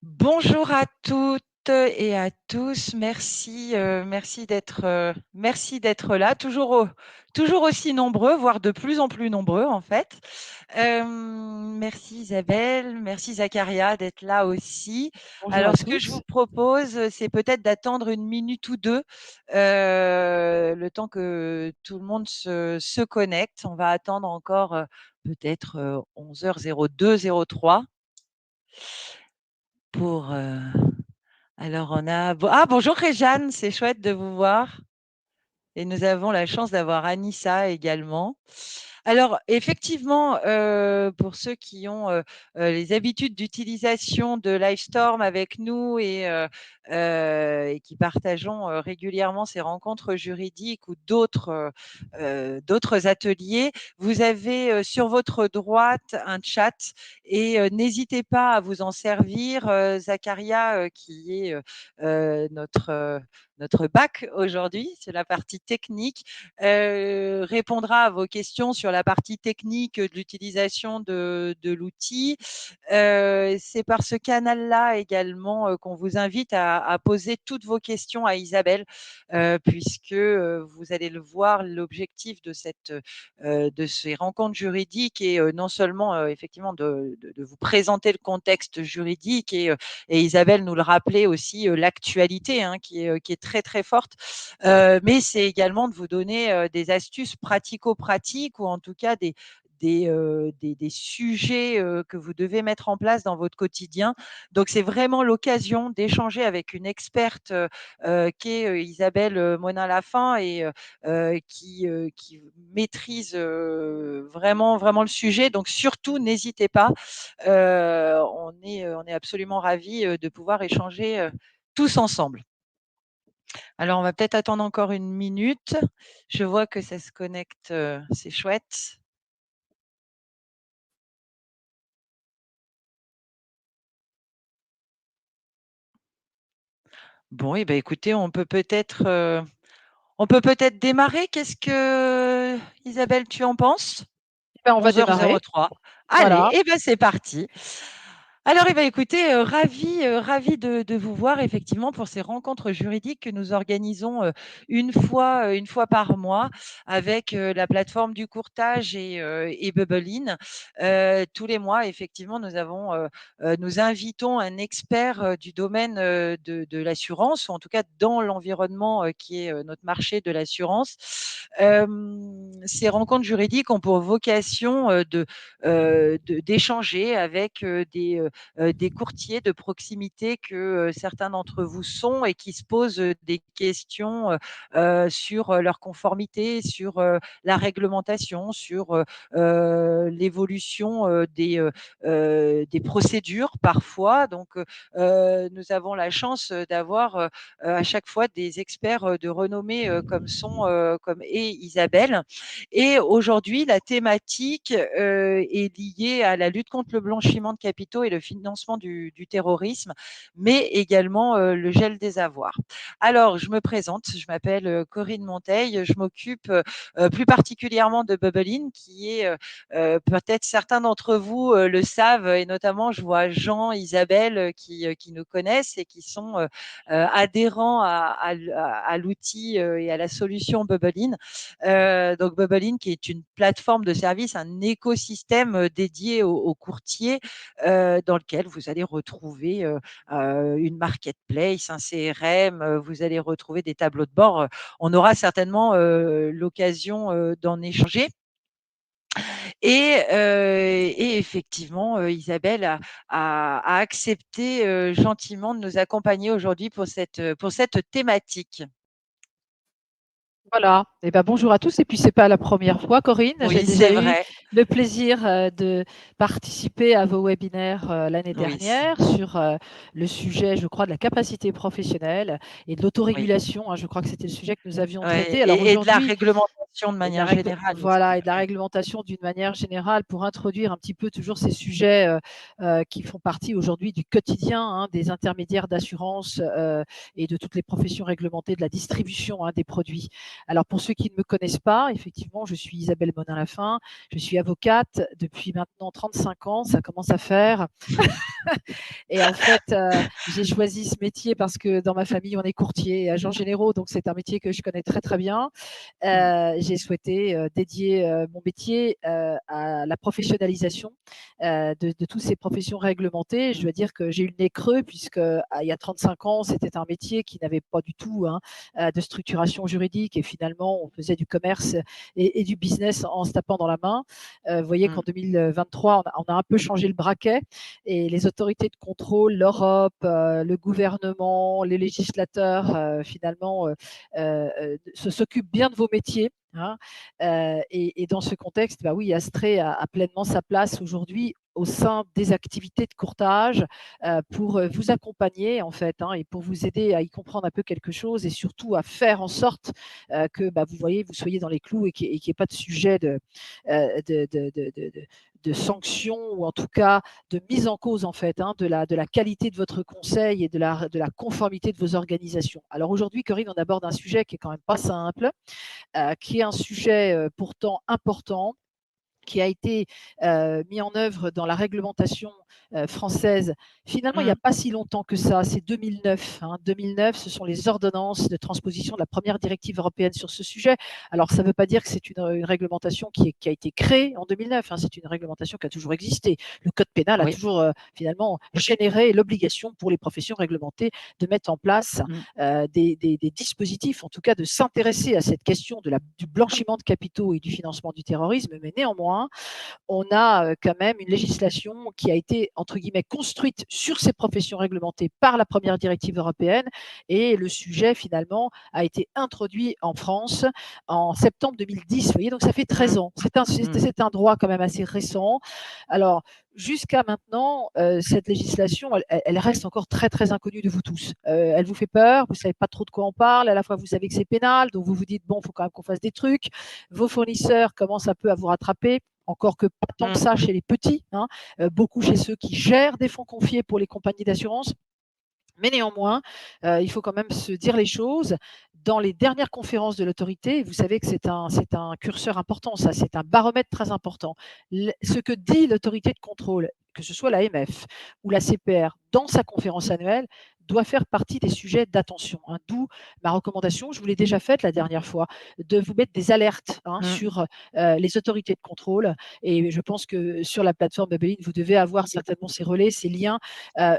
Bonjour à toutes et à tous. Merci d'être là, toujours aussi nombreux, voire de plus en plus nombreux en fait. Merci Isabelle, merci Zacharia d'être là aussi. Bonjour à Alors, ce que je vous tous. propose, c'est peut-être d'attendre une minute ou deux, le temps que tout le monde se connecte. On va attendre encore peut-être 11h02, 03 pour. Alors, on a. Ah, bonjour Réjeanne, c'est chouette de vous voir. Et nous avons la chance d'avoir Anissa également. Alors, effectivement, pour ceux qui ont les habitudes d'utilisation de Livestorm avec nous et qui partageons régulièrement ces rencontres juridiques ou d'autres ateliers, vous avez sur votre droite un chat et n'hésitez pas à vous en servir. Zacharia, qui est notre bac aujourd'hui sur la partie technique, répondra à vos questions sur la partie technique de l'utilisation de l'outil. C'est par ce canal-là également qu'on vous invite à poser toutes vos questions à Isabelle, puisque vous allez le voir, l'objectif de ces rencontres juridiques est non seulement effectivement de vous présenter le contexte juridique et Isabelle nous le rappelait aussi, l'actualité hein, qui est très très forte, mais c'est également de vous donner des astuces pratico-pratiques ou en tout cas des sujets que vous devez mettre en place dans votre quotidien. Donc, c'est vraiment l'occasion d'échanger avec une experte qui est Isabelle Monin-Lafin et qui maîtrise vraiment, vraiment le sujet. Donc, surtout, n'hésitez pas. On est absolument ravis de pouvoir échanger tous ensemble. Alors, on va peut-être attendre encore une minute. Je vois que ça se connecte, c'est chouette. Bon, et ben écoutez, on peut peut-être démarrer. Qu'est-ce que Isabelle, tu en penses? On va démarrer. 11h03. Allez, Voilà. et ben c'est parti. Alors, eh ben, écoutez, ravi de vous voir effectivement pour ces rencontres juridiques que nous organisons une fois par mois avec la plateforme du courtage et Bubblein. Tous les mois, effectivement, nous invitons un expert du domaine de l'assurance, ou en tout cas dans l'environnement qui est notre marché de l'assurance. Ces rencontres juridiques ont pour vocation d'échanger avec des courtiers de proximité que certains d'entre vous sont et qui se posent des questions sur leur conformité, sur la réglementation, sur l'évolution des procédures parfois. Donc, nous avons la chance d'avoir à chaque fois des experts de renommée comme est Isabelle. Et aujourd'hui, la thématique est liée à la lutte contre le blanchiment de capitaux et le financement du terrorisme, mais également le gel des avoirs. Alors, je me présente, je m'appelle Corinne Monteil, je m'occupe plus particulièrement de Bubblein, qui est peut-être certains d'entre vous le savent, et notamment je vois Jean, Isabelle qui nous connaissent et qui sont adhérents à l'outil et à la solution Bubblein. Donc Bubblein, qui est une plateforme de service, un écosystème dédié aux courtiers, dans lequel vous allez retrouver une marketplace, un CRM, vous allez retrouver des tableaux de bord. On aura certainement l'occasion d'en échanger. Et effectivement, Isabelle a accepté gentiment de nous accompagner aujourd'hui pour cette thématique. Voilà. Et ben, bonjour à tous. Et puis, c'est pas la première fois, Corinne. J'ai Oui, c'est déjà eu vrai. le plaisir de participer à vos webinaires l'année Oui, dernière sur le sujet, je crois, de la capacité professionnelle et de oui. l'autorégulation, hein. Je crois que c'était le sujet que nous avions Ouais, traité. Alors et de la aujourd'hui, réglementation réglementation de manière générale aussi. Voilà, et de la réglementation d'une manière générale pour introduire un petit peu toujours ces sujets qui font partie aujourd'hui du quotidien des intermédiaires d'assurance et de toutes les professions réglementées de la distribution des produits. Alors pour ceux qui ne me connaissent pas, effectivement, je suis Isabelle Monin-Lafin, je suis avocate depuis maintenant 35 ans, ça commence à faire. Et en fait, j'ai choisi ce métier parce que dans ma famille, on est courtier et agents généraux, donc c'est un métier que je connais très très bien. J'ai souhaité dédier mon métier à la professionnalisation de toutes ces professions réglementées. Je dois dire que j'ai eu le nez creux puisque il y a 35 ans, c'était un métier qui n'avait pas du tout de structuration juridique et finalement, on faisait du commerce et du business en se tapant dans la main. Vous voyez qu'en 2023, on a un peu changé le braquet et les autorités de contrôle, l'Europe, le gouvernement, les législateurs, finalement, s'occupent bien de vos métiers. Et dans ce contexte, bah oui, Astrée a pleinement sa place aujourd'hui au sein des activités de courtage pour vous accompagner en fait et pour vous aider à y comprendre un peu quelque chose et surtout à faire en sorte que vous soyez dans les clous et qu'il n'y ait pas de sujet de sanctions ou en tout cas de mise en cause en fait de la qualité de votre conseil et de la conformité de vos organisations. Alors aujourd'hui, Corinne, on aborde un sujet qui est quand même pas simple, qui est un sujet pourtant important, qui a été mis en œuvre dans la réglementation française. Finalement, il n'y a pas si longtemps que ça, c'est 2009. 2009, ce sont les ordonnances de transposition de la première directive européenne sur ce sujet. Alors, ça ne veut pas dire que c'est une réglementation qui a été créée en 2009. C'est une réglementation qui a toujours existé. Le code pénal a toujours finalement généré l'obligation pour les professions réglementées de mettre en place des dispositifs, en tout cas de s'intéresser à cette question du blanchiment de capitaux et du financement du terrorisme. Mais néanmoins, on a quand même une législation qui a été, entre guillemets, construite sur ces professions réglementées par la première directive européenne et le sujet, finalement, a été introduit en France en septembre 2010. Vous voyez, donc ça fait 13 ans. C'est un droit quand même assez récent. Alors, jusqu'à maintenant, cette législation, elle reste encore très, très inconnue de vous tous. Elle vous fait peur, vous ne savez pas trop de quoi on parle, à la fois vous savez que c'est pénal, donc vous vous dites, bon, il faut quand même qu'on fasse des trucs. Vos fournisseurs commencent un peu à vous rattraper, encore que pas tant que ça chez les petits, beaucoup chez ceux qui gèrent des fonds confiés pour les compagnies d'assurance. Mais néanmoins, il faut quand même se dire les choses. Dans les dernières conférences de l'autorité, vous savez que c'est un curseur important, ça, c'est un baromètre très important. Ce que dit l'autorité de contrôle, que ce soit l'AMF ou la CPR, dans sa conférence annuelle, doit faire partie des sujets d'attention. D'où ma recommandation, je vous l'ai déjà faite la dernière fois, de vous mettre des alertes sur les autorités de contrôle. Et je pense que sur la plateforme Babeline, vous devez avoir certainement ces relais, ces liens.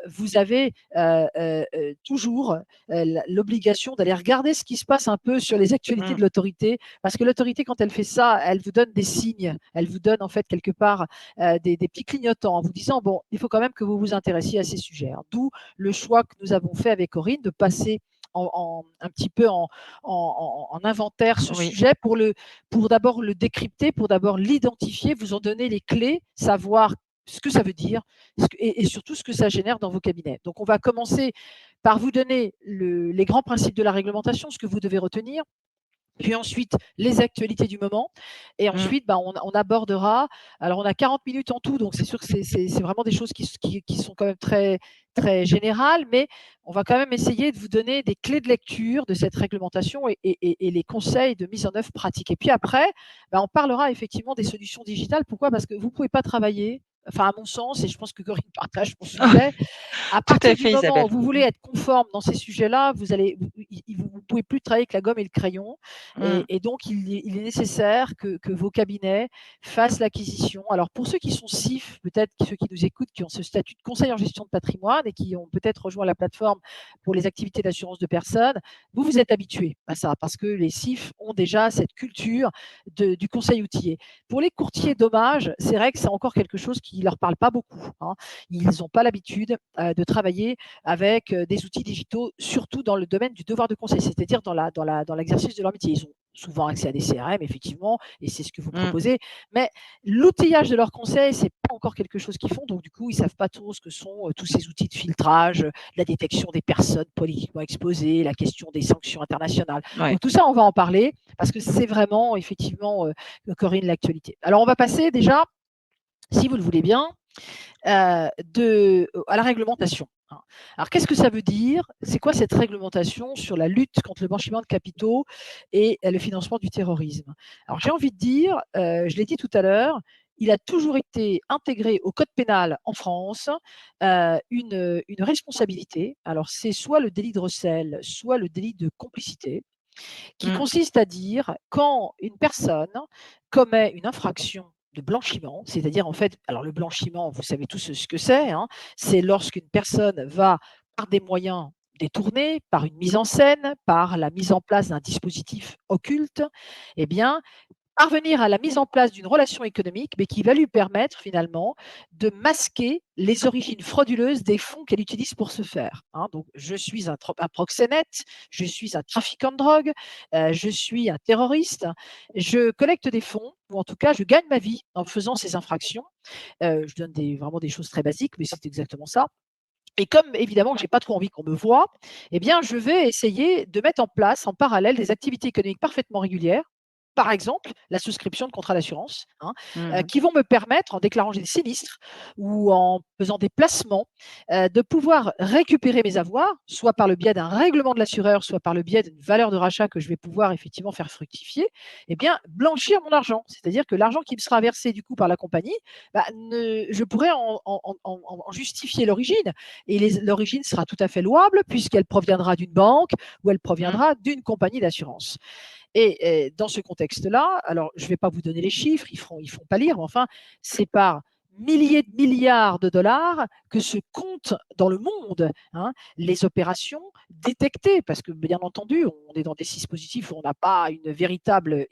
Vous avez toujours l'obligation d'aller regarder ce qui se passe un peu sur les actualités de l'autorité, parce que l'autorité, quand elle fait ça, elle vous donne des signes, elle vous donne en fait quelque part des petits clignotants en vous disant, bon, il faut quand même que vous vous intéressiez à ces sujets. D'où le choix que nous avons fait avec Corinne de passer un petit peu en inventaire ce sujet pour d'abord le décrypter, pour d'abord l'identifier, vous en donner les clés, savoir ce que ça veut dire et surtout ce que ça génère dans vos cabinets. Donc, on va commencer par vous donner les grands principes de la réglementation, ce que vous devez retenir. Puis ensuite, les actualités du moment. Et ensuite, on abordera. Alors, on a 40 minutes en tout, donc c'est sûr que c'est vraiment des choses qui sont quand même très, très générales, mais on va quand même essayer de vous donner des clés de lecture de cette réglementation et les conseils de mise en œuvre pratique. Et puis après, on parlera effectivement des solutions digitales. Pourquoi? Parce que vous ne pouvez pas travailler, enfin, à mon sens, et je pense que Corinne partage mon sujet, à Tout partir à du fait, moment Isabelle. où vous voulez être conforme dans ces sujets-là, vous ne pouvez plus travailler avec la gomme et le crayon. Et donc, il est nécessaire que vos cabinets fassent l'acquisition. Alors, pour ceux qui sont CIF, peut-être ceux qui nous écoutent, qui ont ce statut de conseil en gestion de patrimoine et qui ont peut-être rejoint la plateforme pour les activités d'assurance de personnes, vous êtes habitués à ça parce que les CIF ont déjà cette culture du conseil outillé. Pour les courtiers dommages, c'est vrai que c'est encore quelque chose qui ne leur parle pas beaucoup. Ils n'ont pas l'habitude de travailler avec des outils digitaux, surtout dans le domaine du devoir de conseil, c'est-à-dire dans l'exercice de leur métier. Ils ont souvent accès à des CRM, effectivement, et c'est ce que vous proposez. Mais l'outillage de leur conseil, c'est encore quelque chose qu'ils font, donc du coup, ils ne savent pas trop ce que sont tous ces outils de filtrage, la détection des personnes politiquement exposées, la question des sanctions internationales. Ouais. Donc tout ça, on va en parler parce que c'est vraiment, effectivement, Corinne, l'actualité. Alors, on va passer déjà, si vous le voulez bien, à la réglementation. Alors, qu'est-ce que ça veut dire? C'est quoi cette réglementation sur la lutte contre le blanchiment de capitaux et le financement du terrorisme? Alors, j'ai envie de dire, je l'ai dit tout à l'heure, il a toujours été intégré au code pénal en France une responsabilité. Alors, c'est soit le délit de recel, soit le délit de complicité, qui Mmh. consiste à dire quand une personne commet une infraction de blanchiment, c'est-à-dire en fait, alors le blanchiment, vous savez tous ce que c'est, hein, c'est lorsqu'une personne va par des moyens détournés, par une mise en scène, par la mise en place d'un dispositif occulte, eh bien, parvenir à la mise en place d'une relation économique, mais qui va lui permettre finalement de masquer les origines frauduleuses des fonds qu'elle utilise pour ce faire. Hein. Donc, je suis un proxénète, je suis un trafiquant de drogue, je suis un terroriste, je collecte des fonds, ou en tout cas, je gagne ma vie en faisant ces infractions. Je donne vraiment des choses très basiques, mais c'est exactement ça. Et comme évidemment, je n'ai pas trop envie qu'on me voie, eh bien, je vais essayer de mettre en place en parallèle des activités économiques parfaitement régulières. Par exemple, la souscription de contrats d'assurance, hein, Mmh. qui vont me permettre, en déclarant des sinistres ou en faisant des placements, de pouvoir récupérer mes avoirs, soit par le biais d'un règlement de l'assureur, soit par le biais d'une valeur de rachat que je vais pouvoir effectivement faire fructifier, eh bien, blanchir mon argent. C'est-à-dire que l'argent qui me sera versé du coup par la compagnie, bah, je pourrais en justifier l'origine et l'origine sera tout à fait louable puisqu'elle proviendra d'une banque ou elle Mmh. proviendra d'une compagnie d'assurance. Et dans ce contexte-là, alors je ne vais pas vous donner les chiffres, ils font pas lire, mais enfin, c'est par milliers de milliards de dollars que se comptent dans le monde, hein, les opérations détectées, parce que bien entendu, on est dans des dispositifs où on n'a pas une véritable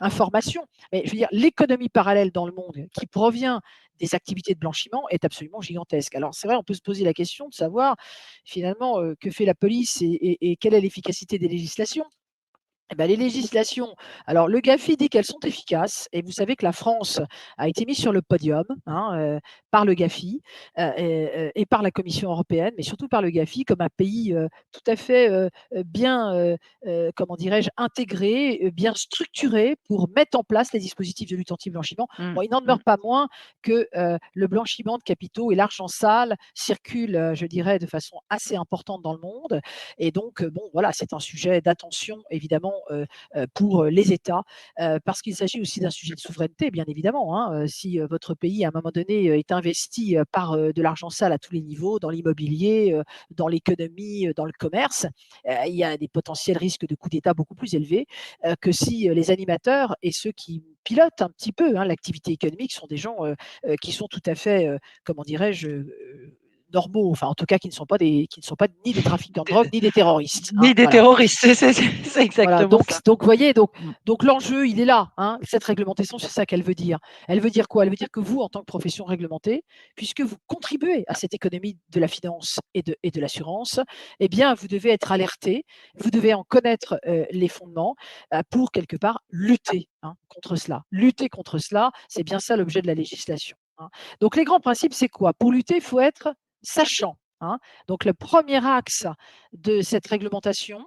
information. Mais je veux dire, l'économie parallèle dans le monde qui provient des activités de blanchiment est absolument gigantesque. Alors c'est vrai, on peut se poser la question de savoir finalement que fait la police et quelle est l'efficacité des législations. Eh ben, les législations, alors le GAFI dit qu'elles sont efficaces et vous savez que la France a été mise sur le podium, hein, par le GAFI, et par la Commission européenne, mais surtout par le GAFI comme un pays, tout à fait, bien, comment dirais-je? Intégré, bien structuré pour mettre en place les dispositifs de lutte anti-blanchiment. Mmh. Bon, il n'en Mmh. demeure pas moins que, le blanchiment de capitaux et l'argent sale circulent, je dirais de façon assez importante dans le monde et donc, bon, voilà, c'est un sujet d'attention évidemment pour les États, parce qu'il s'agit aussi d'un sujet de souveraineté, bien évidemment. Hein. Si votre pays, à un moment donné, est investi par de l'argent sale à tous les niveaux, dans l'immobilier, dans l'économie, dans le commerce, il y a des potentiels risques de coups d'État beaucoup plus élevés que si les animateurs et ceux qui pilotent un petit peu hein, l'activité économique sont des gens qui sont tout à fait, comment dirais-je, normaux, enfin en tout cas qui ne sont pas ni des trafiquants de drogue ni des terroristes. Hein, Ni des voilà. terroristes, c'est Voilà, exactement donc ça. donc vous voyez, donc Mmh. donc l'enjeu, il est là, hein. Cette réglementation, c'est ça qu'elle veut dire. Elle veut dire quoi? Elle veut dire que vous, en tant que profession réglementée, puisque vous contribuez à cette économie de la finance et de l'assurance, eh bien, vous devez être alerté, vous devez en connaître, les fondements, pour quelque part lutter, hein, contre cela. Lutter contre cela, c'est bien ça l'objet de la législation, hein. Donc les grands principes, c'est quoi? Pour lutter, il faut être sachant, hein. Donc le premier axe de cette réglementation,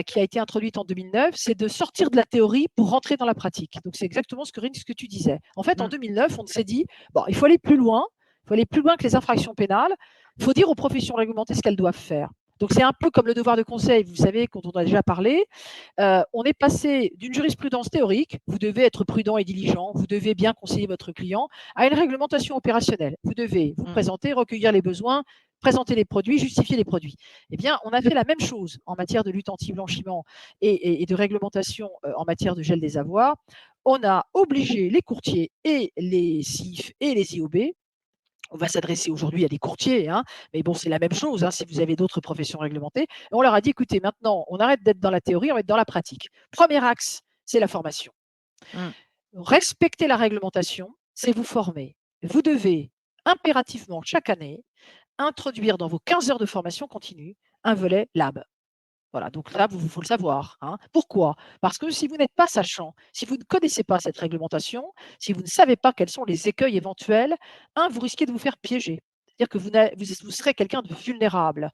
qui a été introduite en 2009, c'est de sortir de la théorie pour rentrer dans la pratique. Donc c'est exactement ce que tu disais. En fait, en Mmh. 2009, on s'est dit, bon, il faut aller plus loin, il faut aller plus loin que les infractions pénales, il faut dire aux professions réglementées ce qu'elles doivent faire. Donc c'est un peu comme le devoir de conseil, vous savez, quand on a déjà parlé, on est passé d'une jurisprudence théorique, vous devez être prudent et diligent, vous devez bien conseiller votre client, à une réglementation opérationnelle. Vous devez vous Mmh. présenter, recueillir les besoins, présenter les produits, justifier les produits. Eh bien, on a fait la même chose en matière de lutte anti-blanchiment et de réglementation en matière de gel des avoirs. On a obligé les courtiers et les CIF et les IOB. On va s'adresser aujourd'hui à des courtiers, hein, mais bon, c'est la même chose hein, si vous avez d'autres professions réglementées. Et on leur a dit, écoutez, maintenant, on arrête d'être dans la théorie, on va être dans la pratique. Premier axe, c'est la formation. Mmh. Respecter la réglementation, c'est vous former. Vous devez impérativement, chaque année, introduire dans vos 15 heures de formation continue un volet lab. Voilà, donc là, il faut le savoir, hein. Pourquoi? Parce que si vous n'êtes pas sachant, si vous ne connaissez pas cette réglementation, si vous ne savez pas quels sont les écueils éventuels, vous risquez de vous faire piéger. C'est-à-dire que vous serez quelqu'un de vulnérable.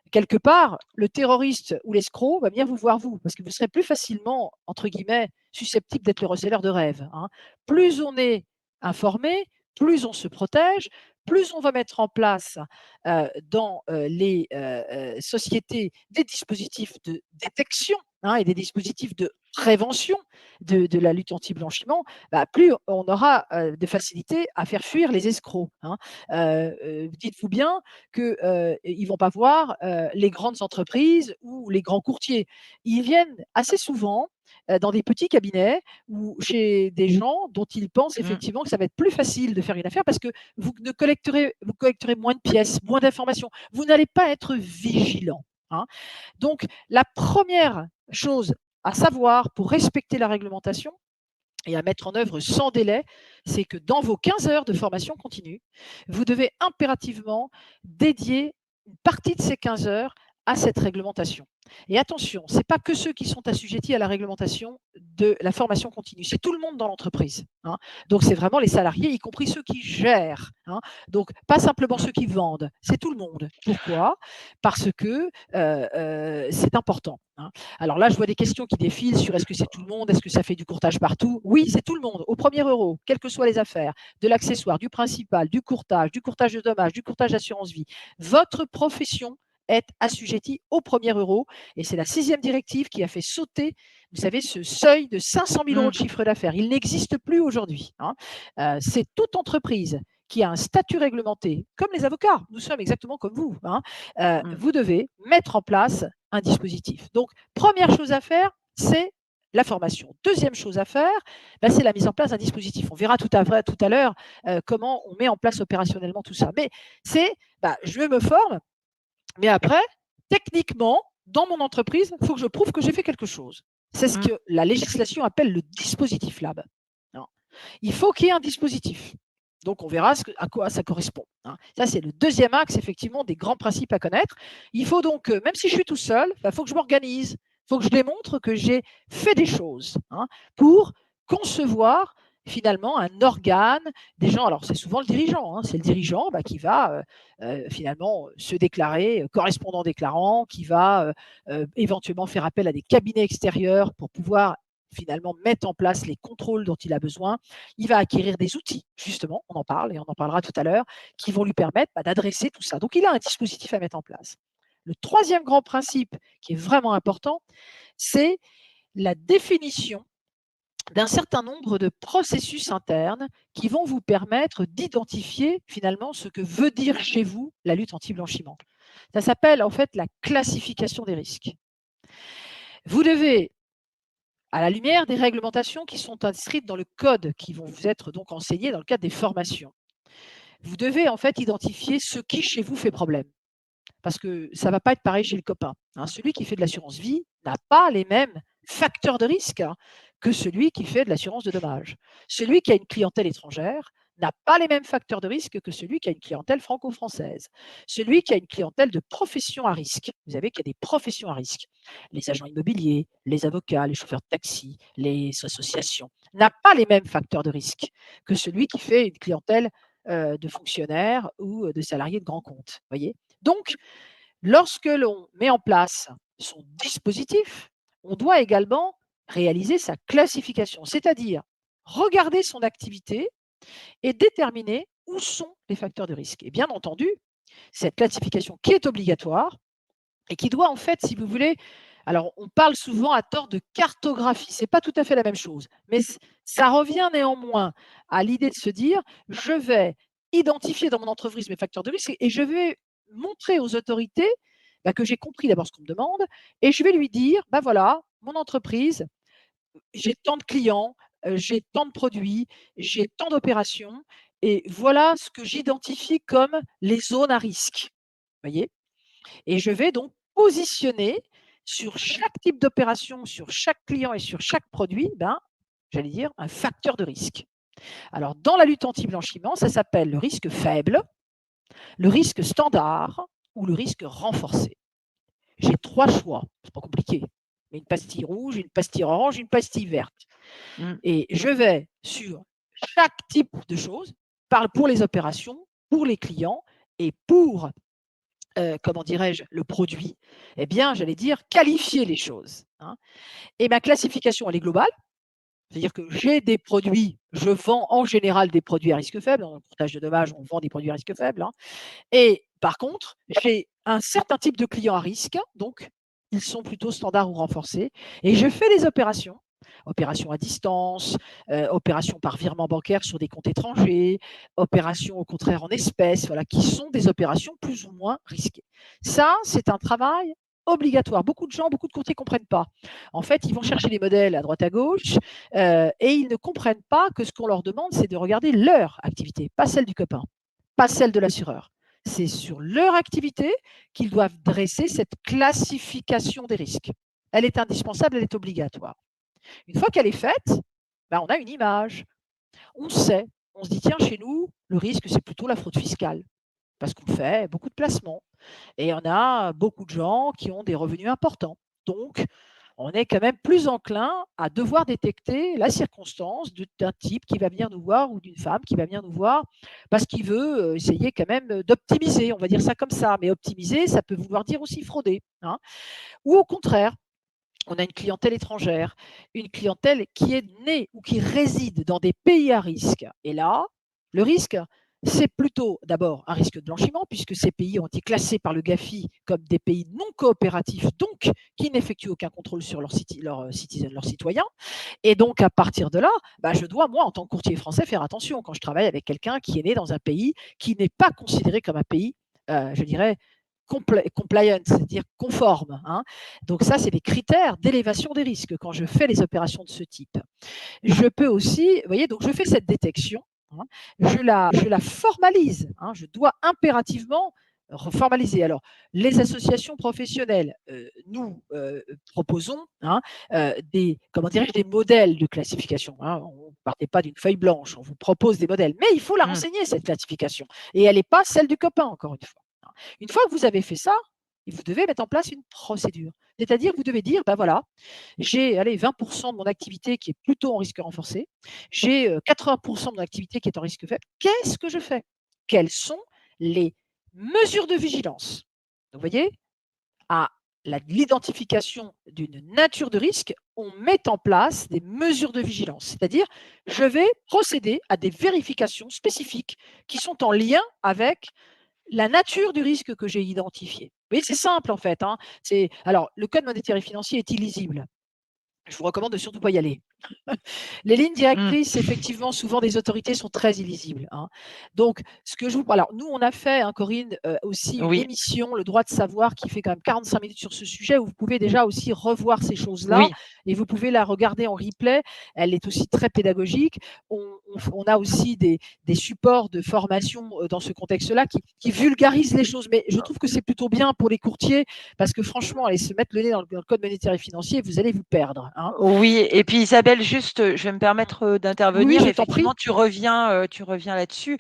Quelque part, le terroriste ou l'escroc va venir vous voir vous, parce que vous serez plus facilement, entre guillemets, susceptible d'être le receleur de rêve, hein. Plus on est informé, plus on se protège, plus on va mettre en place dans les sociétés des dispositifs de détection, hein, et des dispositifs de prévention de la lutte anti-blanchiment, plus on aura de facilité à faire fuir les escrocs, hein. Dites-vous bien qu'ils ne vont pas voir les grandes entreprises ou les grands courtiers. Ils viennent assez souvent dans des petits cabinets ou chez des gens dont ils pensent Mmh. effectivement que ça va être plus facile de faire une affaire parce que vous collecterez moins de pièces, moins d'informations. Vous n'allez pas être vigilant, hein. Donc, la première chose à savoir pour respecter la réglementation et à mettre en œuvre sans délai, c'est que dans vos 15 heures de formation continue, vous devez impérativement dédier une partie de ces 15 heures à cette réglementation. Et attention, ce n'est pas que ceux qui sont assujettis à la réglementation de la formation continue, c'est tout le monde dans l'entreprise, hein. Donc c'est vraiment les salariés, y compris ceux qui gèrent, hein. Donc pas simplement ceux qui vendent, c'est tout le monde. Pourquoi? Parce que c'est important, hein. Alors là, je vois des questions qui défilent sur est-ce que c'est tout le monde, est-ce que ça fait du courtage partout? Oui, c'est tout le monde, au premier euro, quelles que soient les affaires, de l'accessoire, du principal, du courtage de dommages, du courtage d'assurance vie. Votre profession est assujettie au premier euro et c'est la 6e directive qui a fait sauter, vous savez, ce seuil de 500 000 euros Mmh. de chiffre d'affaires. Il n'existe plus aujourd'hui, hein. C'est toute entreprise qui a un statut réglementé, comme les avocats, nous sommes exactement comme vous, hein. Mmh. Vous devez mettre en place un dispositif. Donc, première chose à faire, c'est la formation. Deuxième chose à faire, c'est la mise en place d'un dispositif. On verra tout à l'heure comment on met en place opérationnellement tout ça. Mais c'est, je me forme, mais après, techniquement, dans mon entreprise, il faut que je prouve que j'ai fait quelque chose. C'est ce Mmh. que la législation appelle le dispositif lab, hein. Il faut qu'il y ait un dispositif. Donc, on verra à quoi ça correspond, hein. Ça, c'est le deuxième axe, effectivement, des grands principes à connaître. Il faut donc, même si je suis tout seul, il faut que je m'organise. Il faut que je démontre que j'ai fait des choses, hein, pour concevoir finalement un organe, des gens. Alors, c'est souvent le dirigeant, hein, c'est le dirigeant qui va finalement se déclarer correspondant déclarant, qui va éventuellement faire appel à des cabinets extérieurs pour pouvoir finalement mettre en place les contrôles dont il a besoin. Il va acquérir des outils, justement, on en parle et on en parlera tout à l'heure, qui vont lui permettre d'adresser tout ça. Donc, il a un dispositif à mettre en place. Le troisième grand principe qui est vraiment important, c'est la définition d'un certain nombre de processus internes qui vont vous permettre d'identifier finalement ce que veut dire chez vous la lutte anti-blanchiment. Ça s'appelle en fait la classification des risques. Vous devez, à la lumière des réglementations qui sont inscrites dans le code, qui vont vous être donc enseignées dans le cadre des formations, vous devez en fait identifier ce qui chez vous fait problème. Parce que ça ne va pas être pareil chez le copain, hein. Celui qui fait de l'assurance vie n'a pas les mêmes facteurs de risque, hein, que celui qui fait de l'assurance de dommages. Celui qui a une clientèle étrangère n'a pas les mêmes facteurs de risque que celui qui a une clientèle franco-française. Celui qui a une clientèle de profession à risque. Vous savez qu'il y a des professions à risque. Les agents immobiliers, les avocats, les chauffeurs de taxi, les associations, n'a pas les mêmes facteurs de risque que celui qui fait une clientèle de fonctionnaires ou de salariés de grands comptes. Voyez. Donc, lorsque l'on met en place son dispositif, on doit également réaliser sa classification, c'est-à-dire regarder son activité et déterminer où sont les facteurs de risque. Et bien entendu, cette classification qui est obligatoire et qui doit en fait, si vous voulez, alors on parle souvent à tort de cartographie, ce n'est pas tout à fait la même chose, mais ça revient néanmoins à l'idée de se dire, je vais identifier dans mon entreprise mes facteurs de risque et je vais montrer aux autorités que j'ai compris d'abord ce qu'on me demande et je vais lui dire, voilà, mon entreprise, j'ai tant de clients, j'ai tant de produits, j'ai tant d'opérations et voilà ce que j'identifie comme les zones à risque. Voyez? Et je vais donc positionner sur chaque type d'opération, sur chaque client et sur chaque produit, j'allais dire un facteur de risque. Alors dans la lutte anti-blanchiment, ça s'appelle le risque faible, le risque standard ou le risque renforcé. j'ai 3 choix, c'est pas compliqué. Une pastille rouge, une pastille orange, une pastille verte. Et je vais sur chaque type de choses, pour les opérations, pour les clients et pour, comment dirais-je, le produit, eh bien, j'allais dire qualifier les choses, hein. Et ma classification, elle est globale. C'est-à-dire que j'ai des produits, je vends en général des produits à risque faible. Dans le courtage de dommages, on vend des produits à risque faible, hein. Et par contre, j'ai un certain type de clients à risque, donc ils sont plutôt standards ou renforcés. Et je fais des opérations, opérations à distance, opérations par virement bancaire sur des comptes étrangers, opérations au contraire en espèces, voilà, qui sont des opérations plus ou moins risquées. Ça, c'est un travail obligatoire. Beaucoup de gens, beaucoup de courtiers ne comprennent pas. En fait, ils vont chercher des modèles à droite à gauche et ils ne comprennent pas que ce qu'on leur demande, c'est de regarder leur activité, pas celle du copain, pas celle de l'assureur. C'est sur leur activité qu'ils doivent dresser cette classification des risques. Elle est indispensable, elle est obligatoire. Une fois qu'elle est faite, ben, on a une image. On sait, on se dit, tiens, chez nous, le risque, c'est plutôt la fraude fiscale, parce qu'on fait beaucoup de placements. Et on a beaucoup de gens qui ont des revenus importants. Donc, on est quand même plus enclin à devoir détecter la circonstance d'un type qui va venir nous voir ou d'une femme qui va venir nous voir parce qu'il veut essayer quand même d'optimiser, on va dire ça comme ça. Mais optimiser, ça peut vouloir dire aussi frauder, hein. Ou au contraire, on a une clientèle étrangère, une clientèle qui est née ou qui réside dans des pays à risque. Et là, le risque, c'est plutôt d'abord un risque de blanchiment, puisque ces pays ont été classés par le GAFI comme des pays non coopératifs, donc qui n'effectuent aucun contrôle sur leurs citoyens. Et donc, à partir de là, bah, je dois, moi, en tant que courtier français, faire attention quand je travaille avec quelqu'un qui est né dans un pays qui n'est pas considéré comme un pays, je dirais, compliant, c'est-à-dire conforme, hein. Donc ça, c'est des critères d'élévation des risques quand je fais les opérations de ce type. Je peux aussi, vous voyez, donc je fais cette détection, hein, je la formalise, hein, je dois impérativement formaliser. Alors, les associations professionnelles, nous proposons, hein, comment dirais-je, des modèles de classification, hein. On ne partez pas d'une feuille blanche, on vous propose des modèles, mais il faut la renseigner, cette classification. Et elle n'est pas celle du copain, encore une fois. Une fois que vous avez fait ça, vous devez mettre en place une procédure. C'est-à-dire que vous devez dire, ben voilà, j'ai 20% de mon activité qui est plutôt en risque renforcé, j'ai 80% de mon activité qui est en risque faible. Qu'est-ce que je fais? Quelles sont les mesures de vigilance? Vous voyez, à l'identification d'une nature de risque, on met en place des mesures de vigilance. C'est-à-dire, je vais procéder à des vérifications spécifiques qui sont en lien avec la nature du risque que j'ai identifié. Vous voyez, c'est simple en fait, hein. Alors, le code monétaire et financier est illisible. Je vous recommande de surtout pas y aller. Les lignes directrices, effectivement, souvent des autorités sont très illisibles, hein. Donc, ce que je vous alors nous, on a fait, hein, Corinne, aussi une Oui, émission, Le droit de savoir, qui fait quand même 45 minutes sur ce sujet, où vous pouvez déjà aussi revoir ces choses-là oui. et vous pouvez la regarder en replay. Elle est aussi très pédagogique. On a aussi des supports de formation dans ce contexte-là qui vulgarisent les choses. Mais je trouve que c'est plutôt bien pour les courtiers parce que franchement, aller se mettre le nez dans le code monétaire et financier, vous allez vous perdre, hein. Oui, et puis Isabelle, juste, je vais me permettre Oui, oui, d'intervenir. je t'en prie. Effectivement, tu reviens là-dessus.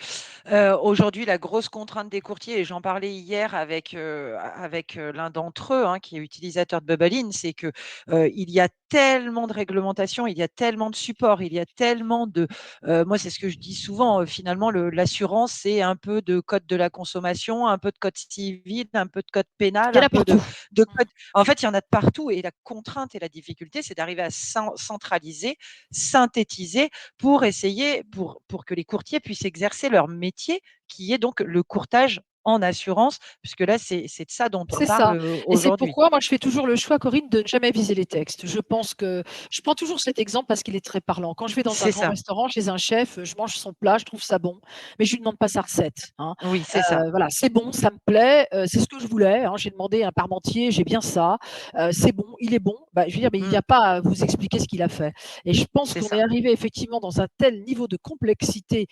Aujourd'hui, la grosse contrainte des courtiers, et j'en parlais hier avec l'un d'entre eux, hein, qui est utilisateur de Bubble, c'est que il y a tellement de réglementations, il y a tellement de supports, il y a tellement de. Moi, c'est ce que je dis souvent. Finalement, l'assurance, c'est un peu de code de la consommation, un peu de code civil, un peu de code pénal, Il y en un a peu partout. de code. En fait, il y en a de partout, et la contrainte et la difficulté, c'est d'arriver à centraliser, synthétiser pour essayer, pour que les courtiers puissent exercer leur métier, qui est donc le courtage en assurance, puisque là, c'est de ça dont on C'est parle ça. Et c'est aujourd'hui. pourquoi moi je fais toujours le choix, Corinne, de ne jamais viser les textes. Je pense que je prends toujours cet exemple parce qu'il est très parlant. Quand je vais dans un C'est grand ça. restaurant chez un chef, je mange son plat, je trouve ça bon, mais je lui demande pas sa recette, hein. Oui, c'est ça. Voilà, c'est bon, ça me plaît, c'est ce que je voulais, hein. J'ai demandé un parmentier, j'ai bien ça, c'est bon, il est bon. Bah, je veux dire, mais il n'y a pas à vous expliquer ce qu'il a fait. Et je pense C'est qu'on est ça. arrivé effectivement dans un tel niveau de complexité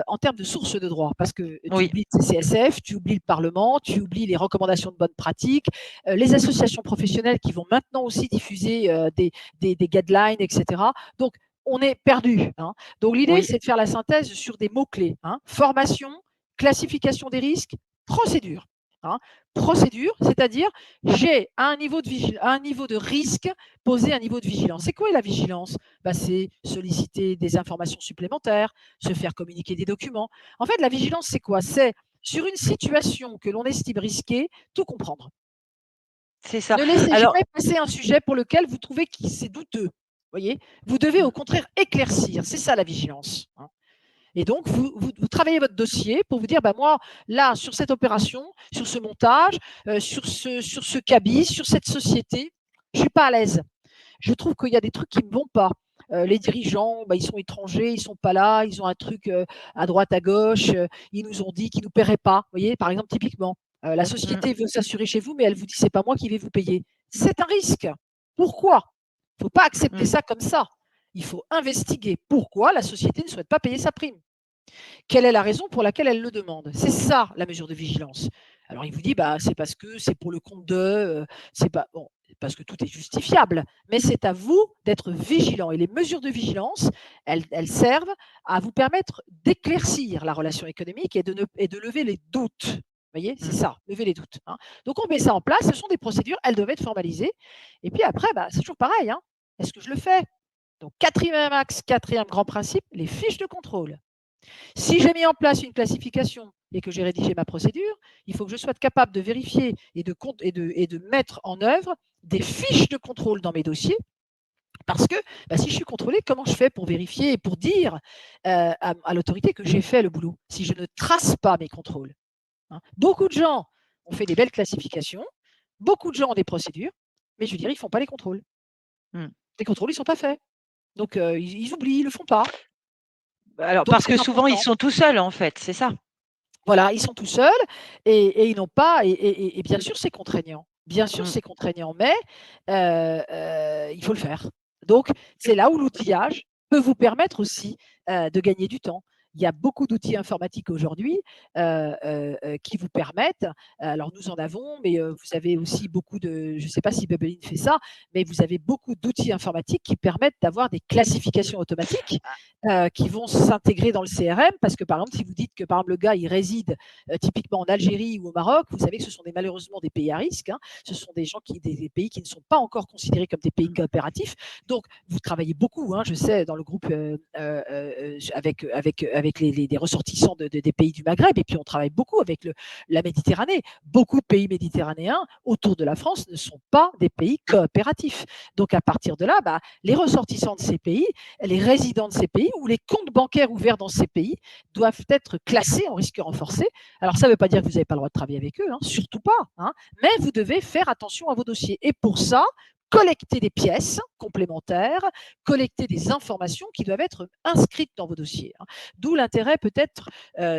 en termes de sources de droit, parce que tu Oui, oublies le CCSF, tu oublies le Parlement, tu oublies les recommandations de bonne pratique, les associations professionnelles qui vont maintenant aussi diffuser des guidelines, etc. Donc, on est perdu, hein. Donc, l'idée, oui. c'est de faire la synthèse sur des mots-clés, hein. Formation, classification des risques, procédure. hein. Procédure, c'est-à-dire j'ai un niveau de risque posé un niveau de vigilance. C'est quoi la vigilance? C'est solliciter des informations supplémentaires, se faire communiquer des documents. En fait, la vigilance, c'est quoi? C'est sur une situation que l'on estime risquée, tout comprendre. C'est ça. Ne laissez Alors, jamais passer un sujet pour lequel vous trouvez que c'est douteux. Voyez, vous devez au contraire éclaircir. C'est ça la vigilance, hein. Et donc, vous travaillez votre dossier pour vous dire, moi, là, sur cette opération, sur ce montage, sur ce cabis, sur cette société, je ne suis pas à l'aise. Je trouve qu'il y a des trucs qui ne me vont pas. Les dirigeants, ils sont étrangers, ils ne sont pas là, ils ont un truc à droite, à gauche, ils nous ont dit qu'ils ne nous paieraient pas. Vous voyez, par exemple, typiquement, la mmh, société veut s'assurer chez vous, mais elle vous dit, c'est pas moi qui vais vous payer. C'est un risque. Pourquoi? Il ne faut pas accepter mmh, ça comme ça. Il faut investiguer pourquoi la société ne souhaite pas payer sa prime. Quelle est la raison pour laquelle elle le demande? C'est ça la mesure de vigilance. Alors il vous dit, c'est parce que c'est pour le compte de, c'est pas bon, parce que tout est justifiable, mais c'est à vous d'être vigilant. Et les mesures de vigilance, elles servent à vous permettre d'éclaircir la relation économique et de lever les doutes. Vous voyez, c'est mmh. ça, lever les doutes, hein. Donc on met ça en place, ce sont des procédures, elles doivent être formalisées. Et puis après, c'est toujours pareil, hein. Est-ce que je le fais? Donc quatrième axe, quatrième grand principe, les fiches de contrôle. Si j'ai mis en place une classification et que j'ai rédigé ma procédure, il faut que je sois capable de vérifier et de mettre en œuvre des fiches de contrôle dans mes dossiers. Parce que si je suis contrôlé, comment je fais pour vérifier et pour dire à l'autorité que j'ai fait le boulot si je ne trace pas mes contrôles, hein? Beaucoup de gens ont fait des belles classifications, beaucoup de gens ont des procédures, mais je dirais, ils ne font pas les contrôles. Mmh. Les contrôles, ils ne sont pas faits. Donc, ils oublient, ils ne le font pas. Alors, Donc, parce c'est que souvent, ils important. sont tout seuls, en fait, c'est ça? Voilà, ils sont tout seuls et ils n'ont pas et bien sûr, c'est contraignant. Bien sûr, Mmh. c'est contraignant, mais il faut le faire. Donc, c'est là où l'outillage peut vous permettre aussi, de gagner du temps. Il y a beaucoup d'outils informatiques aujourd'hui, qui vous permettent alors nous en avons, mais vous avez aussi beaucoup de je ne sais pas si Bubbling fait ça, mais vous avez beaucoup d'outils informatiques qui permettent d'avoir des classifications automatiques qui vont s'intégrer dans le CRM parce que, par exemple, si vous dites que, par exemple, le gars, il réside typiquement en Algérie ou au Maroc, vous savez que ce sont malheureusement des pays à risque, hein. Ce sont des gens des pays qui ne sont pas encore considérés comme des pays coopératifs. Donc, vous travaillez beaucoup, hein, je sais, dans le groupe avec les ressortissants des pays du Maghreb, et puis on travaille beaucoup avec la Méditerranée. Beaucoup de pays méditerranéens autour de la France ne sont pas des pays coopératifs. Donc, à partir de là, les ressortissants de ces pays, les résidents de ces pays ou les comptes bancaires ouverts dans ces pays doivent être classés en risque renforcé. Alors, ça ne veut pas dire que vous n'avez pas le droit de travailler avec eux, hein, surtout pas, hein, mais vous devez faire attention à vos dossiers. Et pour ça, collecter des pièces complémentaires, collecter des informations qui doivent être inscrites dans vos dossiers, hein. D'où l'intérêt peut-être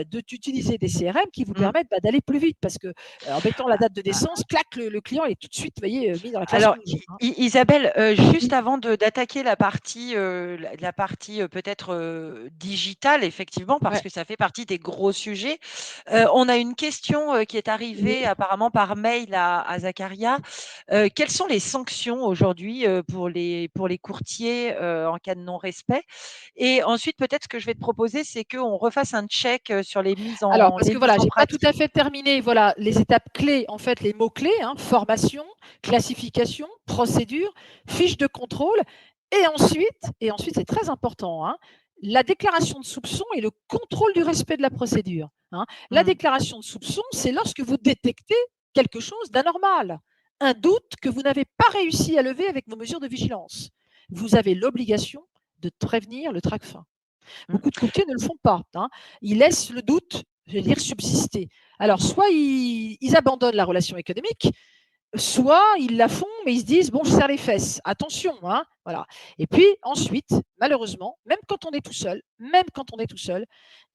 d'utiliser des CRM qui vous Mmh. permettent d'aller plus vite parce que en mettant la date de naissance, clac, le client est tout de suite, vous voyez, mis dans la classe Alors, rouge, hein. Isabelle, juste avant d'attaquer la partie peut-être digitale, effectivement, parce Ouais. que ça fait partie des gros sujets, on a une question qui est Oui. arrivée apparemment par mail à Zacharia. Quelles sont les sanctions aujourd'hui pour les courtiers en cas de non-respect? Et ensuite, peut-être ce que je vais te proposer, c'est qu'on refasse un check sur Alors, parce les que mises voilà, en j'ai pas tout à pratique. fait terminé, voilà, les étapes clés, en fait, les mots-clés, hein, formation, classification, procédure, fiche de contrôle, et ensuite, c'est très important, hein, la déclaration de soupçon et le contrôle du respect de la procédure, hein. La Mmh, déclaration de soupçon, c'est lorsque vous détectez quelque chose d'anormal, un doute que vous n'avez pas réussi à lever avec vos mesures de vigilance. Vous avez l'obligation de prévenir le TRACFIN. mmh. Beaucoup de courtiers ne le font pas, hein. Ils laissent le doute, je vais dire, subsister. Alors, soit ils abandonnent la relation économique, soit ils la font, mais ils se disent, bon, je serre les fesses, attention, hein, voilà. Et puis ensuite, malheureusement, même quand on est tout seul,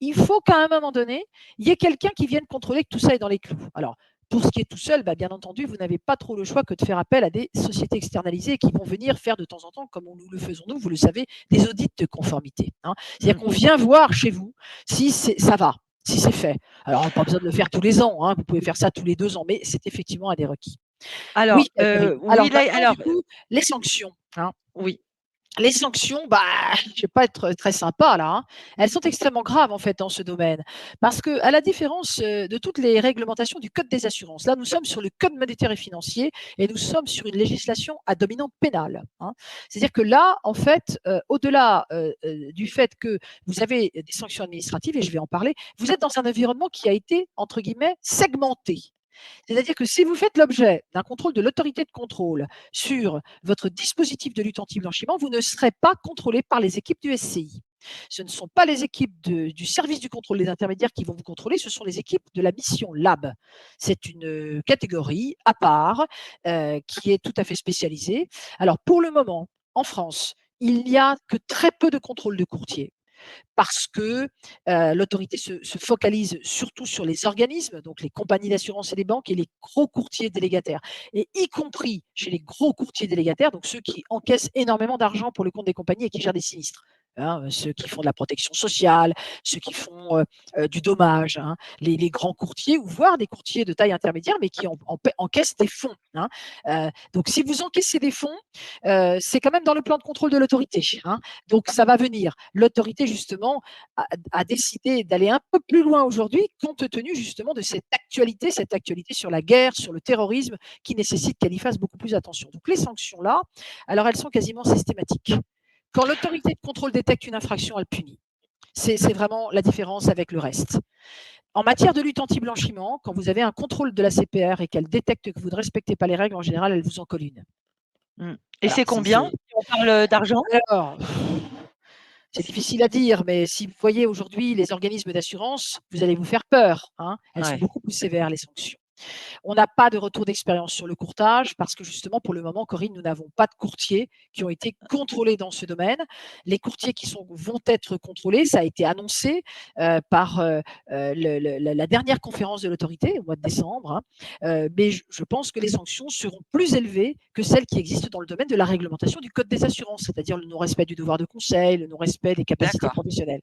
il faut qu'à un moment donné, il y ait quelqu'un qui vienne contrôler que tout ça est dans les clous. Alors, pour ce qui est tout seul, bien entendu, vous n'avez pas trop le choix que de faire appel à des sociétés externalisées qui vont venir faire de temps en temps, comme nous le faisons nous, vous le savez, des audits de conformité, hein. C'est-à-dire Mmh. qu'on vient voir chez vous si ça va, si c'est fait. Alors, pas besoin de le faire tous les ans, hein, vous pouvez faire ça tous les 2 ans, mais c'est effectivement un des requis. Alors, Oui, Karine. oui, Alors là, maintenant, alors, du coup, les sanctions, hein. oui. Les sanctions, je ne vais pas être très sympa là, hein. Elles sont extrêmement graves en fait dans ce domaine. Parce que, à la différence de toutes les réglementations du Code des assurances, là nous sommes sur le Code monétaire et financier et nous sommes sur une législation à dominante pénale, hein. C'est-à-dire que là, en fait, au-delà du fait que vous avez des sanctions administratives, et je vais en parler, vous êtes dans un environnement qui a été, entre guillemets, segmenté. C'est-à-dire que si vous faites l'objet d'un contrôle de l'autorité de contrôle sur votre dispositif de lutte anti-blanchiment, vous ne serez pas contrôlé par les équipes du SCI. Ce ne sont pas les équipes du service du contrôle des intermédiaires qui vont vous contrôler, ce sont les équipes de la mission LAB. C'est une catégorie à part qui est tout à fait spécialisée. Alors pour le moment, en France, il n'y a que très peu de contrôles de courtiers parce que l'autorité se focalise surtout sur les organismes, donc les compagnies d'assurance et les banques et les gros courtiers délégataires. Et y compris chez les gros courtiers délégataires, donc ceux qui encaissent énormément d'argent pour le compte des compagnies et qui gèrent des sinistres. Hein, ceux qui font de la protection sociale, ceux qui font du dommage, hein, les grands courtiers, ou voire des courtiers de taille intermédiaire, mais qui encaissent des fonds, hein. Donc si vous encaissez des fonds, c'est quand même dans le plan de contrôle de l'autorité, hein. Donc ça va venir. L'autorité, justement, a décidé d'aller un peu plus loin aujourd'hui, compte tenu justement de cette actualité sur la guerre, sur le terrorisme, qui nécessite qu'elle y fasse beaucoup plus attention. Donc les sanctions là, alors elles sont quasiment systématiques. Quand l'autorité de contrôle détecte une infraction, elle punit. C'est vraiment la différence avec le reste. En matière de lutte anti-blanchiment, quand vous avez un contrôle de la CPR et qu'elle détecte que vous ne respectez pas les règles, en général, elle vous en colle une. Et Voilà, c'est combien si on parle d'argent? alors, c'est difficile à dire, mais si vous voyez aujourd'hui les organismes d'assurance, vous allez vous faire peur, hein. Elles sont Ouais. beaucoup plus sévères, les sanctions. On n'a pas de retour d'expérience sur le courtage parce que justement, pour le moment, Corinne, nous n'avons pas de courtiers qui ont été contrôlés dans ce domaine. Les courtiers vont être contrôlés, ça a été annoncé par la dernière conférence de l'autorité au mois de décembre, hein. Mais je pense que les sanctions seront plus élevées que celles qui existent dans le domaine de la réglementation du Code des assurances, c'est-à-dire le non-respect du devoir de conseil, le non-respect des capacités D'accord. professionnelles.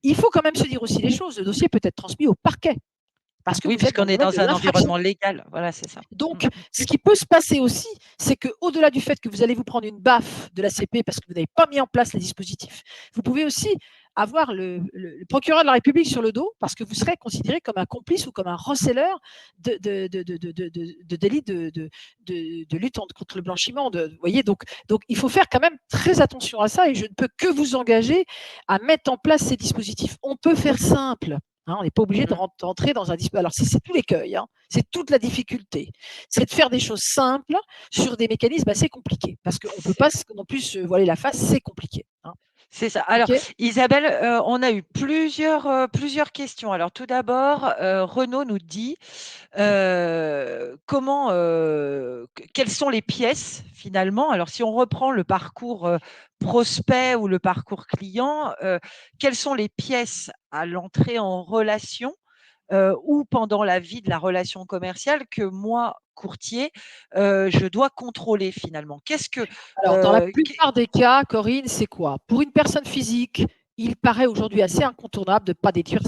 Il faut quand même se dire aussi les choses. Le dossier peut être transmis au parquet parce que Oui, vous êtes dans puisqu'on le est domaine dans de un l'infraction. environnement légal. Voilà, c'est ça. Donc, ce qui peut se passer aussi, c'est qu'au-delà du fait que vous allez vous prendre une baffe de la CP parce que vous n'avez pas mis en place les dispositifs, vous pouvez aussi avoir le procureur de la République sur le dos parce que vous serez considéré comme un complice ou comme un receleur de délits de lutte contre le blanchiment. Vous voyez, donc, il faut faire quand même très attention à ça et je ne peux que vous engager à mettre en place ces dispositifs. On peut faire simple. Hein, on n'est pas obligé de rentrer dans un dispositif. Alors, c'est tout l'écueil, hein, c'est toute la difficulté. C'est de faire des choses simples sur des mécanismes assez compliqués. Parce qu'on ne peut pas non plus se voiler la face, c'est compliqué, hein. C'est ça. Alors, OK. Isabelle, on a eu plusieurs questions. Alors, tout d'abord, Renaud nous dit quelles sont les pièces finalement. Alors, si on reprend le parcours prospect ou le parcours client, quelles sont les pièces à l'entrée en relation ou pendant la vie de la relation commerciale que moi, courtier, je dois contrôler finalement. Alors, dans la plupart des cas, Corinne, c'est quoi? Pour une personne physique, il paraît aujourd'hui assez incontournable de ne pas détenir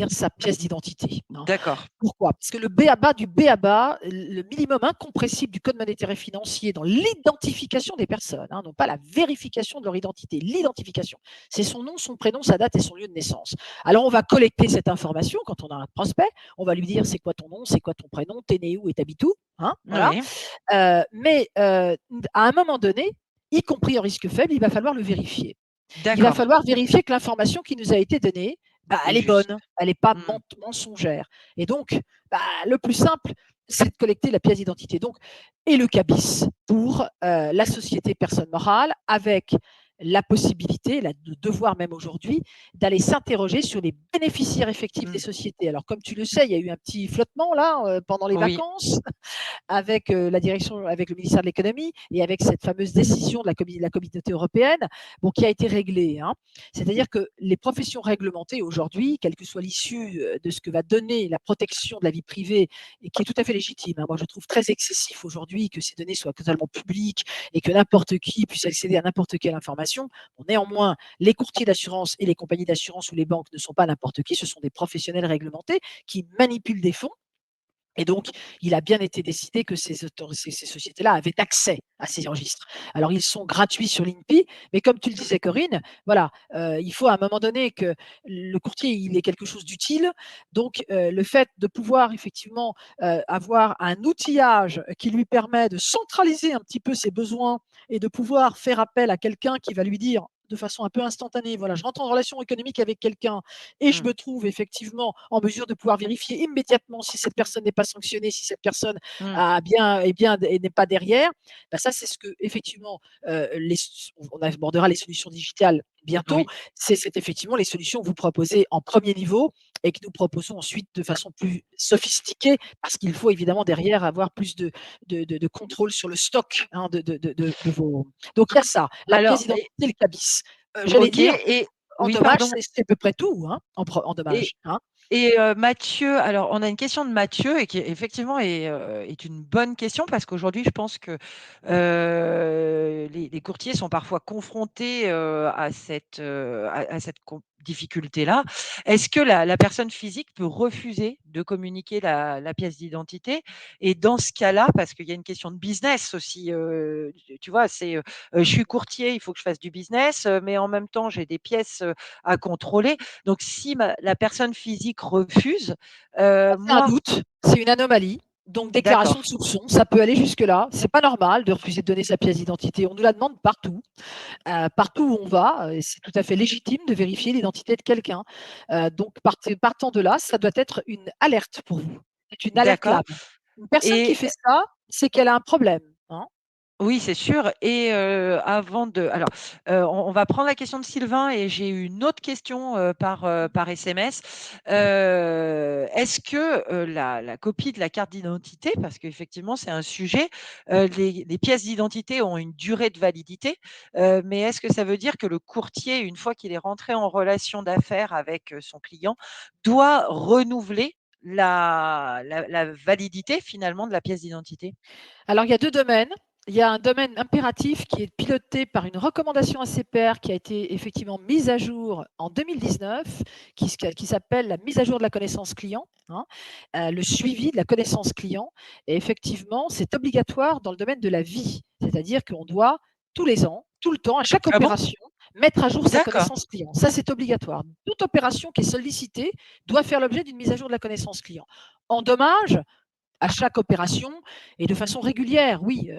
sa pièce d'identité, hein. D'accord. Pourquoi? Parce que le b.a.-ba du b.a.-ba, le minimum incompressible du Code monétaire et financier dans l'identification des personnes, hein, non pas la vérification de leur identité, l'identification. C'est son nom, son prénom, sa date et son lieu de naissance. Alors, on va collecter cette information quand on a un prospect. On va lui dire c'est quoi ton nom, c'est quoi ton prénom, t'es né où et t'habites où, hein, voilà. Oui, Mais à un moment donné, y compris en risque faible, il va falloir le vérifier. Il va d'accord. falloir vérifier que l'information qui nous a été donnée, Et elle est juste. bonne, elle n'est pas Hmm. mensongère. Et donc, le plus simple, c'est de collecter la pièce d'identité. Donc, et le CABIS pour la société personne morale, avec la possibilité, le devoir même aujourd'hui, d'aller s'interroger sur les bénéficiaires effectifs des sociétés. Alors, comme tu le sais, il y a eu un petit flottement là pendant les Oui, vacances avec la direction, avec le ministère de l'économie et avec cette fameuse décision de la communauté européenne, bon, qui a été réglée, hein. C'est-à-dire que les professions réglementées aujourd'hui, quelle que soit l'issue de ce que va donner la protection de la vie privée, et qui est tout à fait légitime, hein. Moi, je trouve très excessif aujourd'hui que ces données soient totalement publiques et que n'importe qui puisse accéder à n'importe quelle information. Bon, néanmoins, les courtiers d'assurance et les compagnies d'assurance ou les banques ne sont pas n'importe qui, ce sont des professionnels réglementés qui manipulent des fonds Et donc, il a bien été décidé que ces sociétés-là avaient accès à ces registres. Alors, ils sont gratuits sur l'INPI, mais comme tu le disais, Corinne, voilà, il faut à un moment donné que le courtier, il ait quelque chose d'utile. Donc, le fait de pouvoir effectivement avoir un outillage qui lui permet de centraliser un petit peu ses besoins et de pouvoir faire appel à quelqu'un qui va lui dire de façon un peu instantanée, voilà, je rentre en relation économique avec quelqu'un et je Mmh. me trouve effectivement en mesure de pouvoir vérifier immédiatement si cette personne n'est pas sanctionnée, si cette personne Mmh. a bien est bien et n'est pas derrière. Bah, ça, c'est ce que effectivement, les on abordera les solutions digitales bientôt. Oui. C'est effectivement les solutions que vous proposez en premier niveau et que nous proposons ensuite de façon plus sophistiquée parce qu'il faut évidemment derrière avoir plus de contrôle sur le stock, hein, de vos donc il y a ça, la pièce Alors d'identité, le cabis. J'allais OK dire et en oui, dommage, pardon c'est à peu près tout, hein, en et dommage, hein. Mathieu, alors on a une question de Mathieu et qui effectivement est une bonne question parce qu'aujourd'hui, je pense que les courtiers sont parfois confrontés à cette difficulté-là. Est-ce que la personne physique peut refuser de communiquer la pièce d'identité? Et dans ce cas-là, parce qu'il y a une question de business aussi, tu vois, je suis courtier, il faut que je fasse du business, mais en même temps, j'ai des pièces à contrôler. Donc, si la personne physique refuse, Ça, c'est un moi, doute, c'est une anomalie, donc déclaration d'accord, de soupçon, ça peut aller jusque-là. C'est pas normal de refuser de donner sa pièce d'identité. On nous la demande partout, partout où on va, et c'est tout à fait légitime de vérifier l'identité de quelqu'un. Donc partant de là, ça doit être une alerte pour vous. C'est une alerte d'accord. LAM. Une personne qui Et fait ça, c'est qu'elle a un problème, hein. oui, c'est sûr. Et avant de, alors, on va prendre la question de Sylvain et j'ai eu une autre question par SMS. Est-ce que la copie de la carte d'identité, parce qu'effectivement c'est un sujet, les pièces d'identité ont une durée de validité, mais est-ce que ça veut dire que le courtier, une fois qu'il est rentré en relation d'affaires avec son client, doit renouveler la validité finalement de la pièce d'identité? Alors, il y a 2 domaines. Il y a un domaine impératif qui est piloté par une recommandation ACPR qui a été effectivement mise à jour en 2019, qui s'appelle la mise à jour de la connaissance client, hein, le suivi de la connaissance client. Et effectivement, c'est obligatoire dans le domaine de la vie. C'est-à-dire qu'on doit tous les ans, tout le temps, à chaque Ah bon? opération, mettre à jour sa D'accord. connaissance client. Ça, c'est obligatoire. Toute opération qui est sollicitée doit faire l'objet d'une mise à jour de la connaissance client. En dommage, à chaque opération et de façon régulière. Oui,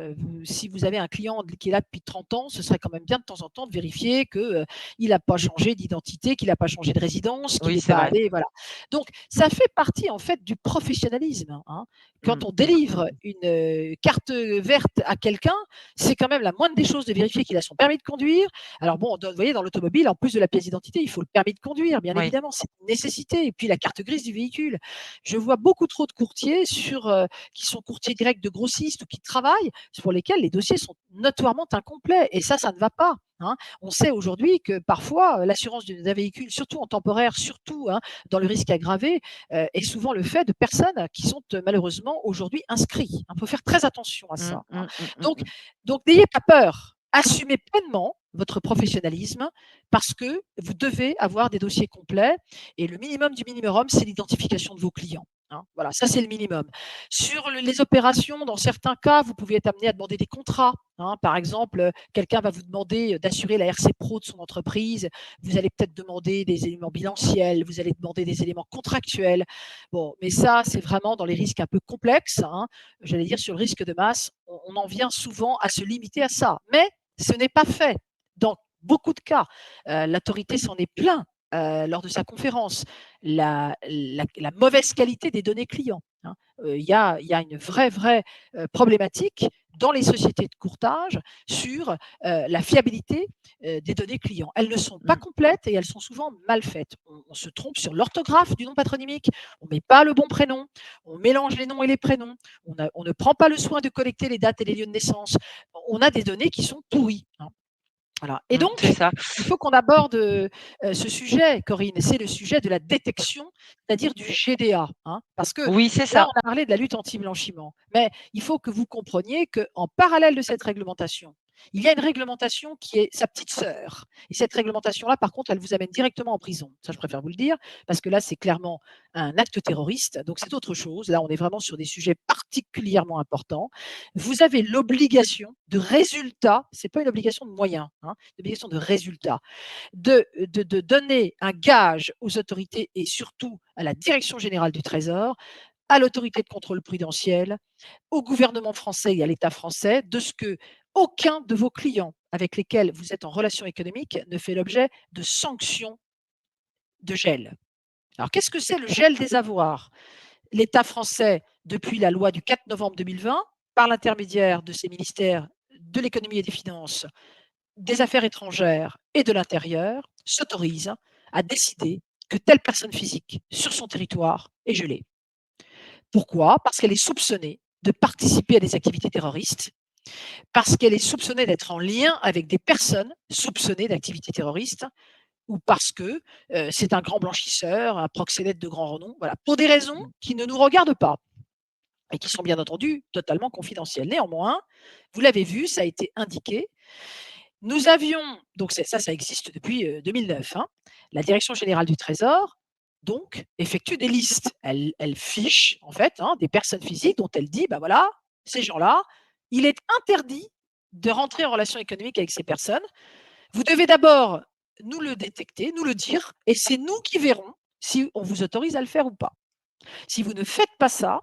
si vous avez un client qui est là depuis 30 ans, ce serait quand même bien de temps en temps de vérifier que, il n'a pas changé d'identité, qu'il n'a pas changé de résidence, qu'il Oui, n'est c'est pas vrai. allé voilà. Donc ça fait partie en fait du professionnalisme, hein. Quand Mmh, on mmh, mmh. délivre une, carte, verte à quelqu'un, c'est quand même la moindre des choses de vérifier qu'il a son permis de conduire. Alors bon, vous voyez dans l'automobile, en plus de la pièce d'identité, il faut le permis de conduire, bien Oui. évidemment, c'est une nécessité et puis la carte grise du véhicule. Je vois beaucoup trop de courtiers qui sont courtiers grecs de grossistes ou qui travaillent, pour lesquels les dossiers sont notoirement incomplets. Et ça ne va pas, hein. On sait aujourd'hui que parfois, l'assurance d'un véhicule, surtout en temporaire, surtout hein, dans le risque aggravé, est souvent le fait de personnes qui sont malheureusement aujourd'hui inscrits. Il faut faire très attention à Mmh, ça, hein. mmh, mmh, mmh, Donc, mmh. donc n'ayez pas peur. Assumez pleinement votre professionnalisme parce que vous devez avoir des dossiers complets et le minimum du minimum, c'est l'identification de vos clients, hein. Voilà, ça c'est le minimum. Sur les opérations, dans certains cas, vous pouvez être amené à demander des contrats, hein. Par exemple, quelqu'un va vous demander d'assurer la RC Pro de son entreprise. Vous allez peut-être demander des éléments bilanciels, vous allez demander des éléments contractuels. Bon, mais ça, c'est vraiment dans les risques un peu complexes, hein. J'allais dire sur le risque de masse, on en vient souvent à se limiter à ça. Mais ce n'est pas fait. Dans beaucoup de cas, l'autorité s'en est plaint lors de sa conférence. La mauvaise qualité des données clients, hein. Il y a une vraie problématique dans les sociétés de courtage sur la fiabilité des données clients. Elles ne sont pas Mmh. complètes et elles sont souvent mal faites. On se trompe sur l'orthographe du nom patronymique, on ne met pas le bon prénom, on mélange les noms et les prénoms, on ne prend pas le soin de collecter les dates et les lieux de naissance. On a des données qui sont pourries, hein. Voilà. Et Mmh, c'est donc, ça. il faut qu'on aborde ce sujet, Corinne, c'est le sujet de la détection, c'est-à-dire du GDA, hein. Parce que Oui, c'est là, ça. on a parlé de la lutte anti-blanchiment, mais il faut que vous compreniez qu'en parallèle de cette réglementation, Il y a une réglementation qui est sa petite sœur. Et cette réglementation-là, par contre, elle vous amène directement en prison. Ça, je préfère vous le dire, parce que là, c'est clairement un acte terroriste. Donc, c'est autre chose. Là, on est vraiment sur des sujets particulièrement importants. Vous avez l'obligation de résultat, c'est pas une obligation de moyens, hein, une obligation de résultat, de donner un gage aux autorités et surtout à la Direction générale du Trésor, à l'autorité de contrôle prudentiel, au gouvernement français et à l'État français, de ce que aucun de vos clients avec lesquels vous êtes en relation économique ne fait l'objet de sanctions de gel. Alors, qu'est-ce que c'est le gel des avoirs? L'État français, depuis la loi du 4 novembre 2020, par l'intermédiaire de ses ministères de l'économie et des finances, des affaires étrangères et de l'intérieur, s'autorise à décider que telle personne physique sur son territoire est gelée. Pourquoi? Parce qu'elle est soupçonnée de participer à des activités terroristes, parce qu'elle est soupçonnée d'être en lien avec des personnes soupçonnées d'activités terroristes, ou parce que c'est un grand blanchisseur, un proxénète de grand renom, voilà, pour des raisons qui ne nous regardent pas et qui sont bien entendu totalement confidentielles. Néanmoins, vous l'avez vu, ça a été indiqué. Nous avions, donc ça existe depuis 2009, hein, la Direction générale du Trésor, donc, effectue des listes. Elle fiche, en fait, hein, des personnes physiques dont elle dit, bah voilà, ces gens-là, il est interdit de rentrer en relation économique avec ces personnes. Vous devez d'abord nous le détecter, nous le dire, et c'est nous qui verrons si on vous autorise à le faire ou pas. Si vous ne faites pas ça,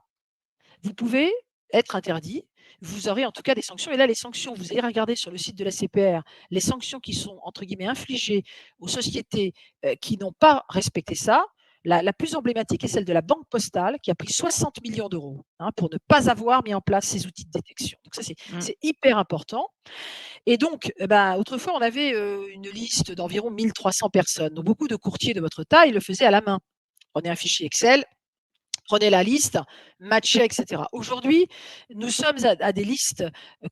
vous pouvez être interdit. Vous aurez en tout cas des sanctions. Et là, les sanctions, vous allez regarder sur le site de la CPR, les sanctions qui sont, entre guillemets, infligées aux sociétés qui n'ont pas respecté ça. La plus emblématique est celle de la Banque Postale, qui a pris 60 millions d'euros hein, pour ne pas avoir mis en place ces outils de détection. Donc ça, c'est hyper important. Et donc, autrefois, on avait une liste d'environ 1300 personnes. Donc, beaucoup de courtiers de votre taille le faisaient à la main. Prenez un fichier Excel, prenez la liste, matchez, etc. Aujourd'hui, nous sommes à des listes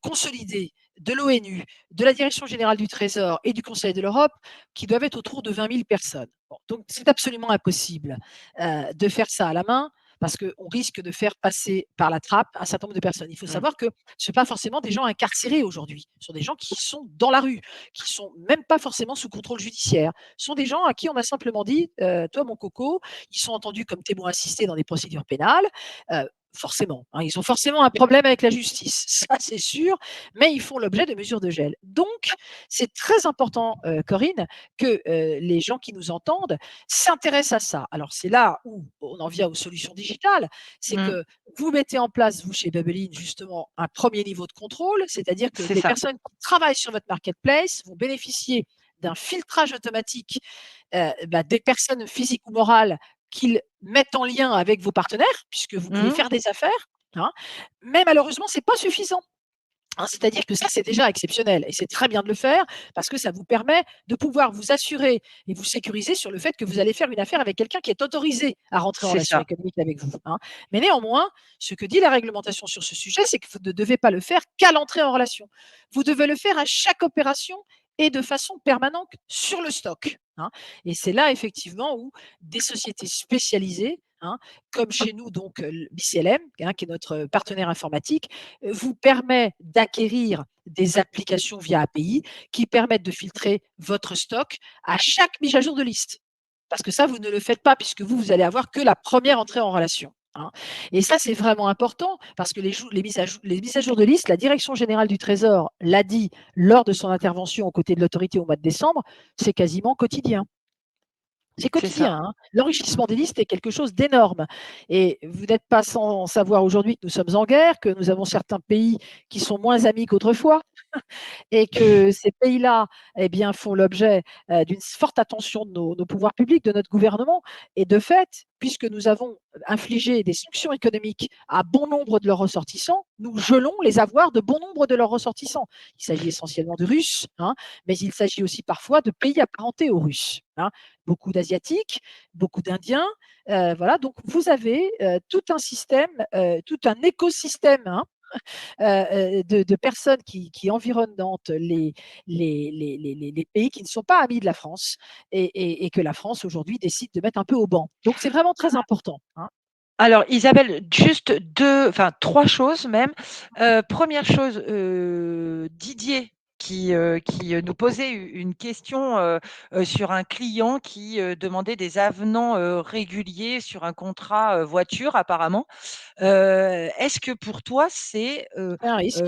consolidées de l'ONU, de la Direction générale du Trésor et du Conseil de l'Europe qui doivent être autour de 20 000 personnes. Bon, donc, c'est absolument impossible de faire ça à la main parce qu'on risque de faire passer par la trappe un certain nombre de personnes. Il faut savoir que ce ne sont pas forcément des gens incarcérés aujourd'hui. Ce sont des gens qui sont dans la rue, qui ne sont même pas forcément sous contrôle judiciaire. Ce sont des gens à qui on a simplement dit, toi mon coco, ils sont entendus comme témoins assistés dans des procédures pénales. Forcément, hein, ils ont forcément un problème avec la justice, ça c'est sûr, mais ils font l'objet de mesures de gel. Donc, c'est très important, Corinne, que les gens qui nous entendent s'intéressent à ça. Alors, c'est là où on en vient aux solutions digitales, c'est que vous mettez en place, vous, chez Bubblein, justement, un premier niveau de contrôle, c'est-à-dire que C'est les ça. personnes qui travaillent sur votre marketplace vont bénéficier d'un filtrage automatique des personnes physiques ou morales qu'ils mettent en lien avec vos partenaires, puisque vous pouvez faire des affaires, hein, mais malheureusement, ce n'est pas suffisant. Hein, c'est-à-dire que ça, c'est déjà exceptionnel et c'est très bien de le faire parce que ça vous permet de pouvoir vous assurer et vous sécuriser sur le fait que vous allez faire une affaire avec quelqu'un qui est autorisé à rentrer en C'est relation ça. économique avec vous. Hein. Mais néanmoins, ce que dit la réglementation sur ce sujet, c'est que vous ne devez pas le faire qu'à l'entrée en relation. Vous devez le faire à chaque opération et de façon permanente sur le stock. Hein. Et c'est là effectivement où des sociétés spécialisées, hein, comme chez nous, donc BCLM, hein, qui est notre partenaire informatique, vous permet d'acquérir des applications via API qui permettent de filtrer votre stock à chaque mise à jour de liste. Parce que ça, vous ne le faites pas puisque vous allez avoir que la première entrée en relation. Hein. Et ça, c'est vraiment important parce que les mises à jour de liste, la Direction générale du Trésor l'a dit lors de son intervention aux côtés de l'autorité au mois de décembre, c'est quasiment quotidien. C'est C'est ça. quotidien. Hein. L'enrichissement des listes est quelque chose d'énorme. Et vous n'êtes pas sans savoir aujourd'hui que nous sommes en guerre, que nous avons certains pays qui sont moins amis qu'autrefois, et que ces pays-là eh bien, font l'objet d'une forte attention de nos pouvoirs publics, de notre gouvernement. Et de fait, puisque nous avons infligé des sanctions économiques à bon nombre de leurs ressortissants, nous gelons les avoirs de bon nombre de leurs ressortissants. Il s'agit essentiellement de Russes, hein, mais il s'agit aussi parfois de pays apparentés aux Russes. Hein. Beaucoup d'Asiatiques, beaucoup d'Indiens. Voilà, donc vous avez tout un système, tout un écosystème hein, de personnes qui environnent les pays qui ne sont pas amis de la France et que la France aujourd'hui décide de mettre un peu au banc. Donc c'est vraiment très important. Hein. Alors Isabelle, juste 2, enfin 3 choses même. 1re chose, Didier qui nous posait une question sur un client qui demandait des avenants réguliers sur un contrat voiture apparemment. Est-ce que pour toi C'est un risque.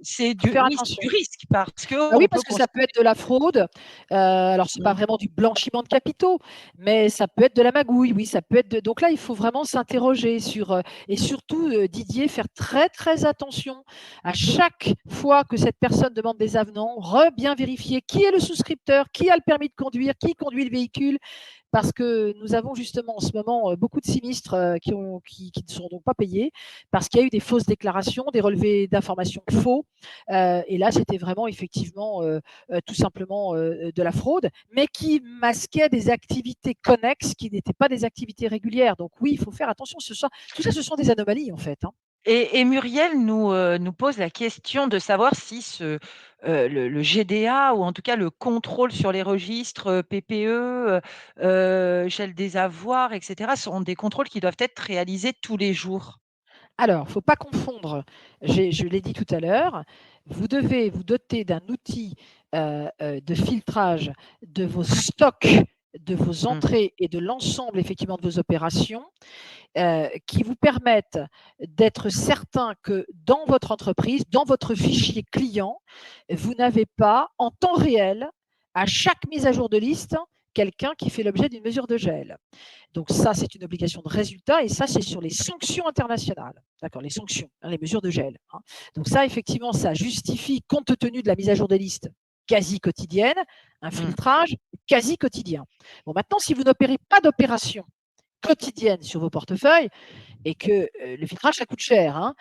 c'est Il faut faire oui, c'est attention. du risque parce Bah oui, qu'on peut parce que ça peut constater. être de la fraude. Alors, c'est pas Mmh. vraiment du blanchiment de capitaux, mais ça peut être de la magouille. Oui, ça peut être. Donc là, il faut vraiment s'interroger sur et surtout, Didier, faire très très attention à chaque fois que cette personne demande des avenants, bien vérifier qui est le souscripteur, qui a le permis de conduire, qui conduit le véhicule, parce que nous avons justement en ce moment beaucoup de sinistres qui ne sont donc pas payés parce qu'il y a eu des fausses déclarations, des relevés d'informations faux. Et là, c'était vraiment effectivement tout simplement de la fraude, mais qui masquait des activités connexes qui n'étaient pas des activités régulières. Donc oui, il faut faire attention. Tout ça, ce sont des anomalies en fait, hein. Et Muriel nous pose la question de savoir si le GDA ou en tout cas le contrôle sur les registres, PPE, gel des avoirs et cetera sont des contrôles qui doivent être réalisés tous les jours? Alors, il ne faut pas confondre, je l'ai dit tout à l'heure, vous devez vous doter d'un outil de filtrage de vos stocks, de vos Mmh. entrées et de l'ensemble effectivement de vos opérations qui vous permettent d'être certain que dans votre entreprise, dans votre fichier client, vous n'avez pas en temps réel, à chaque mise à jour de liste, quelqu'un qui fait l'objet d'une mesure de gel. Donc ça, c'est une obligation de résultat et ça, c'est sur les sanctions internationales. D'accord, les sanctions, hein, les mesures de gel, hein. Donc ça, effectivement, ça justifie, compte tenu de la mise à jour des listes quasi quotidienne, un Mmh. filtrage quasi quotidien. Bon, maintenant, si vous n'opérez pas d'opération quotidienne sur vos portefeuilles, et que le filtrage, ça coûte cher, hein.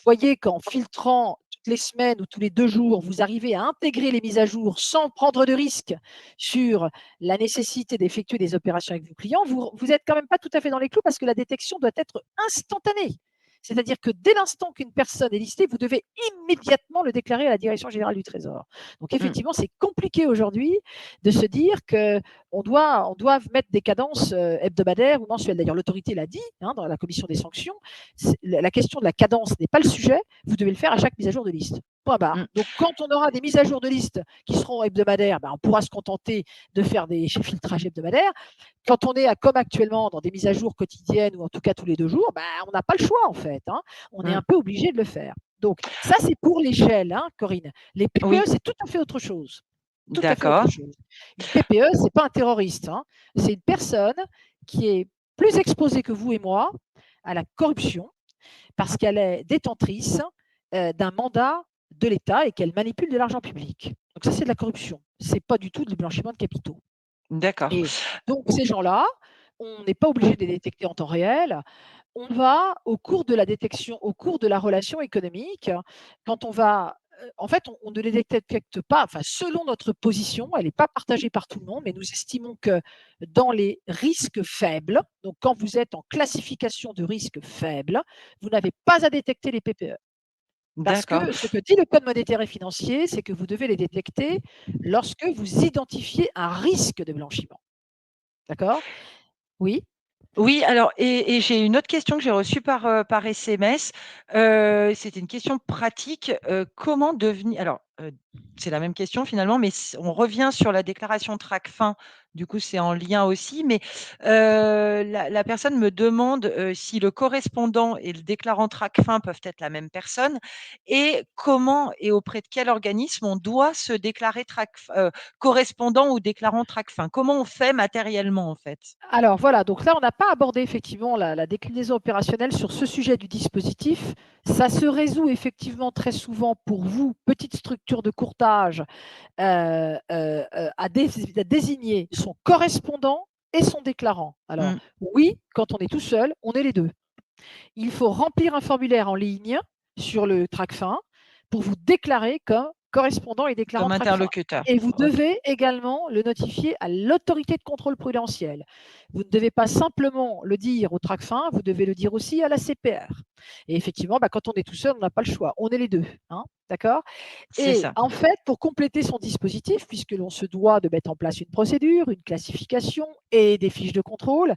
Voyez qu'en filtrant toutes les semaines ou tous les 2 jours, vous arrivez à intégrer les mises à jour sans prendre de risque sur la nécessité d'effectuer des opérations avec vos clients, vous êtes quand même pas tout à fait dans les clous parce que la détection doit être instantanée. C'est-à-dire que dès l'instant qu'une personne est listée, vous devez immédiatement le déclarer à la direction générale du Trésor. Donc Mmh. effectivement, c'est compliqué aujourd'hui de se dire que on doit mettre des cadences hebdomadaires ou mensuelles. D'ailleurs, l'autorité l'a dit hein, dans la commission des sanctions. La question de la cadence n'est pas le sujet. Vous devez le faire à chaque mise à jour de liste. Point barre. Mmh. Donc, quand on aura des mises à jour de liste qui seront hebdomadaires, ben, on pourra se contenter de faire des filtrages hebdomadaires. Quand on est, comme actuellement, dans des mises à jour quotidiennes ou en tout cas tous les 2 jours, ben, on n'a pas le choix en fait, hein. On est Mmh. un peu obligé de le faire. Donc, ça, c'est pour l'échelle, hein, Corinne. Les PPE, Oui, c'est tout à fait autre chose. Tout à fait autre d'accord. chose. Une PPE, ce n'est pas un terroriste, hein. C'est une personne qui est plus exposée que vous et moi à la corruption parce qu'elle est détentrice d'un mandat de l'État et qu'elle manipule de l'argent public. Donc ça, c'est de la corruption. Ce n'est pas du tout du blanchiment de capitaux. D'accord. Et donc ces gens-là, on n'est pas obligé de les détecter en temps réel. On va, au cours de la détection, au cours de la relation économique, quand on va en fait, on ne les détecte pas, enfin, selon notre position, elle n'est pas partagée par tout le monde, mais nous estimons que dans les risques faibles, donc quand vous êtes en classification de risque faible, vous n'avez pas à détecter les PPE. Parce D'accord. que ce que dit le Code monétaire et financier, c'est que vous devez les détecter lorsque vous identifiez un risque de blanchiment. D'accord? Oui. Oui, alors et j'ai une autre question que j'ai reçue par SMS. C'était une question pratique, comment devenir alors, c'est la même question finalement, mais on revient sur la déclaration Tracfin. Du coup, c'est en lien aussi, mais la personne me demande, si le correspondant et le déclarant Tracfin peuvent être la même personne et comment et auprès de quel organisme on doit se déclarer correspondant ou déclarant Tracfin? Comment on fait matériellement, en fait? Alors voilà, donc là, on n'a pas abordé effectivement la déclinaison opérationnelle sur ce sujet du dispositif. Ça se résout effectivement très souvent pour vous, petite structure de courtage, à désigner son correspondant et son déclarant. Alors Mmh. oui, quand on est tout seul, on est les deux. Il faut remplir un formulaire en ligne sur le Tracfin pour vous déclarer comme correspondant et déclarant Comme Tracfin. interlocuteur. Et vous OK. devez également le notifier à l'autorité de contrôle prudentiel. Vous ne devez pas simplement le dire au Tracfin, vous devez le dire aussi à la CPR. Et effectivement, bah, quand on est tout seul, on n'a pas le choix. On est les deux. Hein, d'accord. C'est Et ça. en fait, pour compléter son dispositif, puisque l'on se doit de mettre en place une procédure, une classification et des fiches de contrôle,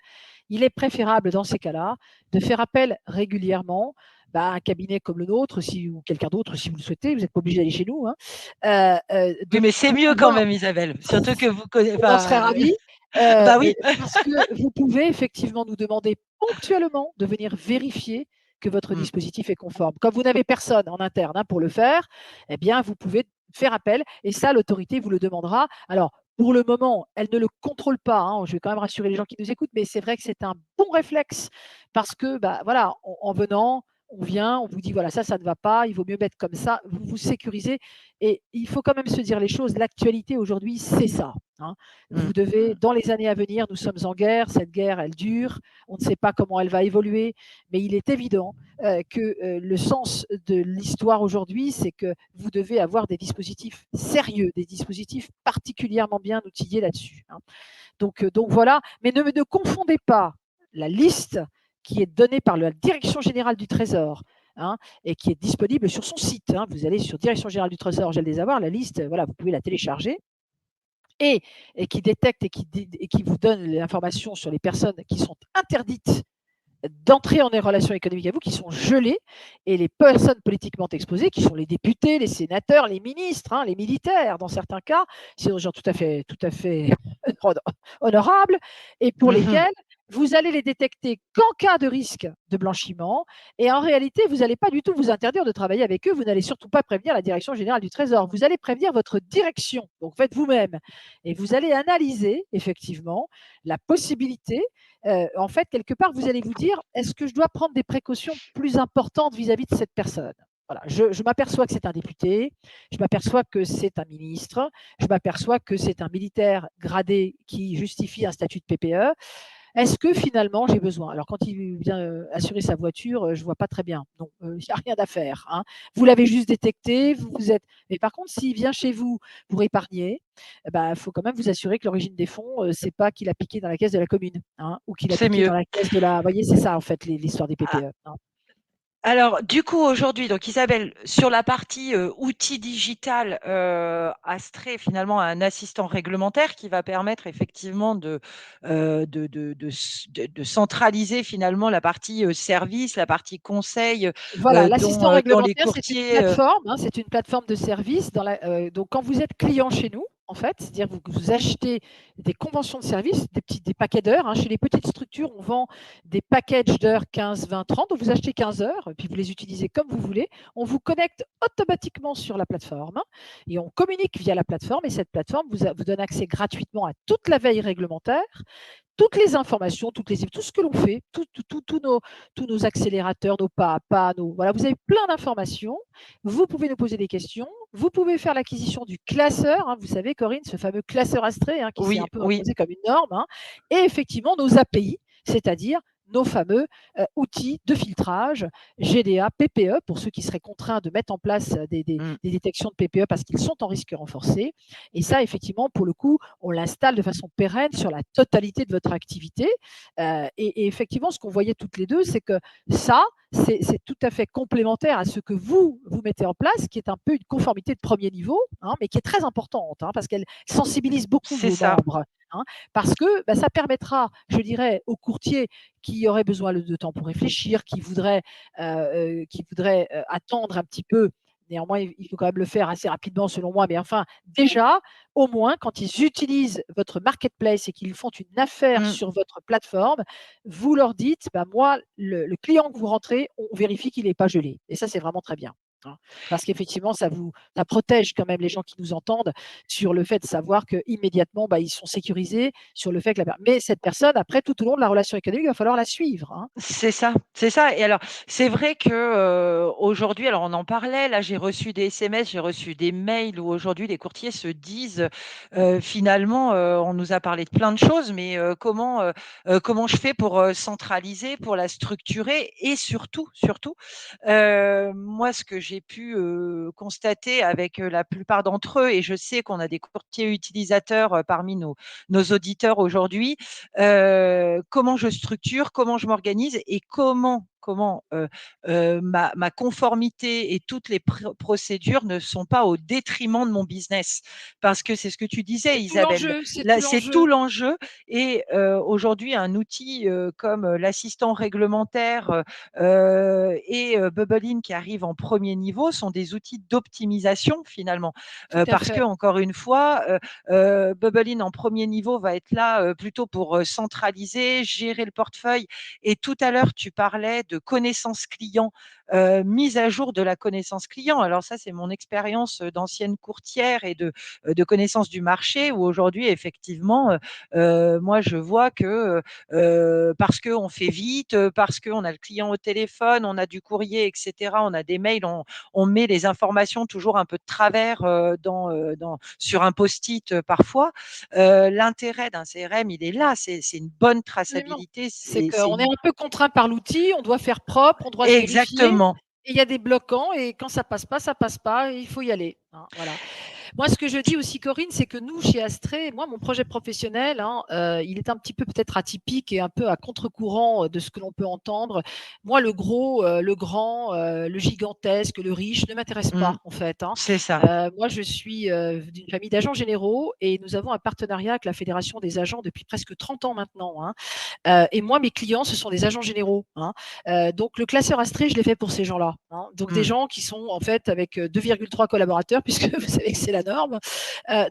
il est préférable dans ces cas-là de faire appel régulièrement un cabinet comme le nôtre, ou quelqu'un d'autre, si vous le souhaitez, vous n'êtes pas obligé d'aller chez nous, hein, Oui, mais c'est pour mieux quand pouvoir, même, Isabelle. Surtout que vous connaissez. on en serait ravis, Bah oui. parce que vous pouvez effectivement nous demander ponctuellement de venir vérifier que votre Mm. dispositif est conforme. Comme vous n'avez personne en interne, hein, pour le faire, eh bien, vous pouvez faire appel, et ça, l'autorité vous le demandera. Alors, pour le moment, elle ne le contrôle pas, hein. Je vais quand même rassurer les gens qui nous écoutent, mais c'est vrai que c'est un bon réflexe, parce que, bah, voilà, en venant, on vient, on vous dit, voilà, ça ne va pas, il vaut mieux mettre comme ça, vous vous sécurisez. Et il faut quand même se dire les choses. L'actualité aujourd'hui, c'est ça, hein. Vous Mm. devez, dans les années à venir, nous sommes en guerre, cette guerre, elle dure, on ne sait pas comment elle va évoluer, mais il est évident que le sens de l'histoire aujourd'hui, c'est que vous devez avoir des dispositifs sérieux, des dispositifs particulièrement bien outillés là-dessus, hein. Donc voilà, mais ne confondez pas la liste qui est donnée par la Direction générale du Trésor, hein, et qui est disponible sur son site, hein. Vous allez sur Direction générale du Trésor, j'allais les avoir, la liste, voilà, vous pouvez la télécharger, et, et qui détecte et qui vous donne l'information sur les personnes qui sont interdites d'entrer en relation économique avec vous, qui sont gelés, et les personnes politiquement exposées, qui sont les députés, les sénateurs, les ministres, hein, les militaires, dans certains cas, c'est des gens tout à fait honorables, et pour Mhm. lesquels vous allez les détecter qu'en cas de risque de blanchiment, et en réalité, vous n'allez pas du tout vous interdire de travailler avec eux, vous n'allez surtout pas prévenir la Direction générale du Trésor, vous allez prévenir votre direction, donc faites vous-même, et vous allez analyser effectivement la possibilité, en fait, quelque part, vous allez vous dire, est-ce que je dois prendre des précautions plus importantes vis-à-vis de cette personne? Voilà, je m'aperçois que c'est un député, je m'aperçois que c'est un ministre, je m'aperçois que c'est un militaire gradé qui justifie un statut de PPE. Est-ce que finalement j'ai besoin? Alors quand il vient assurer sa voiture, je ne vois pas très bien. Donc il n'y a rien à faire, hein. Vous l'avez juste détecté, vous êtes. Mais par contre, s'il vient chez vous pour épargner, il faut quand même vous assurer que l'origine des fonds, c'est pas qu'il a piqué dans la caisse de la commune, hein, ou qu'il a C'est piqué mieux. dans la caisse de la. Vous voyez, c'est ça en fait l'histoire des Ah, PPE, hein. alors, du coup, aujourd'hui, donc Isabelle, sur la partie outils digital, Astrée finalement a un assistant réglementaire qui va permettre effectivement de centraliser finalement la partie service, la partie conseil, Voilà, l'assistant dont les réglementaire, c'est une courtiers. plateforme, hein, c'est une plateforme de service donc quand vous êtes client chez nous, en fait, c'est-à-dire vous achetez des conventions de service, des paquets d'heures, hein. Chez les petites structures, on vend des packages d'heures 15, 20, 30. Donc vous achetez 15 heures, puis vous les utilisez comme vous voulez. On vous connecte automatiquement sur la plateforme, et on communique via la plateforme. Et cette plateforme vous donne accès gratuitement à toute la veille réglementaire, toutes les informations, tout ce que l'on fait, tous nos accélérateurs, nos pas à pas, voilà, vous avez plein d'informations. Vous pouvez nous poser des questions. Vous pouvez faire l'acquisition du classeur, hein. Vous savez, Corinne, ce fameux classeur Astrée, hein, qui s'est un Oui, peu oui, imposé comme une norme, hein. Et effectivement, nos API, c'est-à-dire nos fameux outils de filtrage, GDA, PPE, pour ceux qui seraient contraints de mettre en place mm, des détections de PPE parce qu'ils sont en risque renforcé. Et ça, effectivement, pour le coup, on l'installe de façon pérenne sur la totalité de votre activité. Et effectivement, ce qu'on voyait toutes les deux, c'est que ça, c'est tout à fait complémentaire à ce que vous mettez en place, qui est un peu une conformité de premier niveau, hein, mais qui est très importante, hein, parce qu'elle sensibilise beaucoup c'est vos ça. membres, hein, parce que ça permettra, je dirais, aux courtiers qui auraient besoin de temps pour réfléchir, qui voudraient attendre un petit peu. Néanmoins, il faut quand même le faire assez rapidement, selon moi. Mais enfin, déjà, au moins, quand ils utilisent votre marketplace et qu'ils font une affaire Mm. sur votre plateforme, vous leur dites, bah, moi, le client que vous rentrez, on vérifie qu'il n'est pas gelé. Et ça, c'est vraiment très bien, hein. Parce qu'effectivement, ça protège quand même les gens qui nous entendent sur le fait de savoir qu'immédiatement, ils sont sécurisés sur le fait que mais cette personne, après, tout au long de la relation économique, il va falloir la suivre, hein. C'est ça, c'est ça. Et alors, c'est vrai que aujourd'hui, alors on en parlait, là j'ai reçu des SMS, j'ai reçu des mails où aujourd'hui les courtiers se disent finalement, on nous a parlé de plein de choses, mais comment je fais pour centraliser, pour la structurer et surtout, moi ce que j'ai pu constater avec la plupart d'entre eux, et je sais qu'on a des courtiers utilisateurs parmi nos auditeurs aujourd'hui, comment je structure, comment je m'organise et comment comment ma conformité et toutes les procédures ne sont pas au détriment de mon business. Parce que c'est ce que tu disais, Isabelle. Là, c'est tout l'enjeu. Et aujourd'hui, un outil comme l'assistant réglementaire et Bubblein qui arrive en premier niveau sont des outils d'optimisation finalement. Parce que, encore une fois, Bubblein en premier niveau va être là plutôt pour centraliser, gérer le portefeuille. Et tout à l'heure, tu parlais de connaissance client, mise à jour de la connaissance client. Alors ça, c'est mon expérience d'ancienne courtière et de connaissance du marché où aujourd'hui, effectivement, moi, je vois que parce qu'on fait vite, parce qu'on a le client au téléphone, on a du courrier, etc., on a des mails, on met les informations toujours un peu de travers sur un post-it parfois. L'intérêt d'un CRM, il est là, c'est une bonne traçabilité. C'est qu'on est un peu contraint par l'outil, on doit faire propre, on doit se vérifier. Exactement. Et il y a des bloquants et quand ça passe pas, il faut y aller. Hein, voilà. Moi, ce que je dis aussi, Corinne, c'est que nous, chez Astrée, moi, mon projet professionnel, il est un petit peu peut-être atypique et un peu à contre-courant de ce que l'on peut entendre. Moi, le gros, le grand, le gigantesque, le riche ne m'intéresse pas, en fait. C'est ça. Moi, je suis d'une famille d'agents généraux et nous avons un partenariat avec la Fédération des agents depuis presque 30 ans maintenant. Et moi, mes clients, ce sont des agents généraux. Donc, le classeur Astrée, je l'ai fait pour ces gens-là. Donc, des gens qui sont en fait avec 2,3 collaborateurs, puisque vous savez que c'est la norme.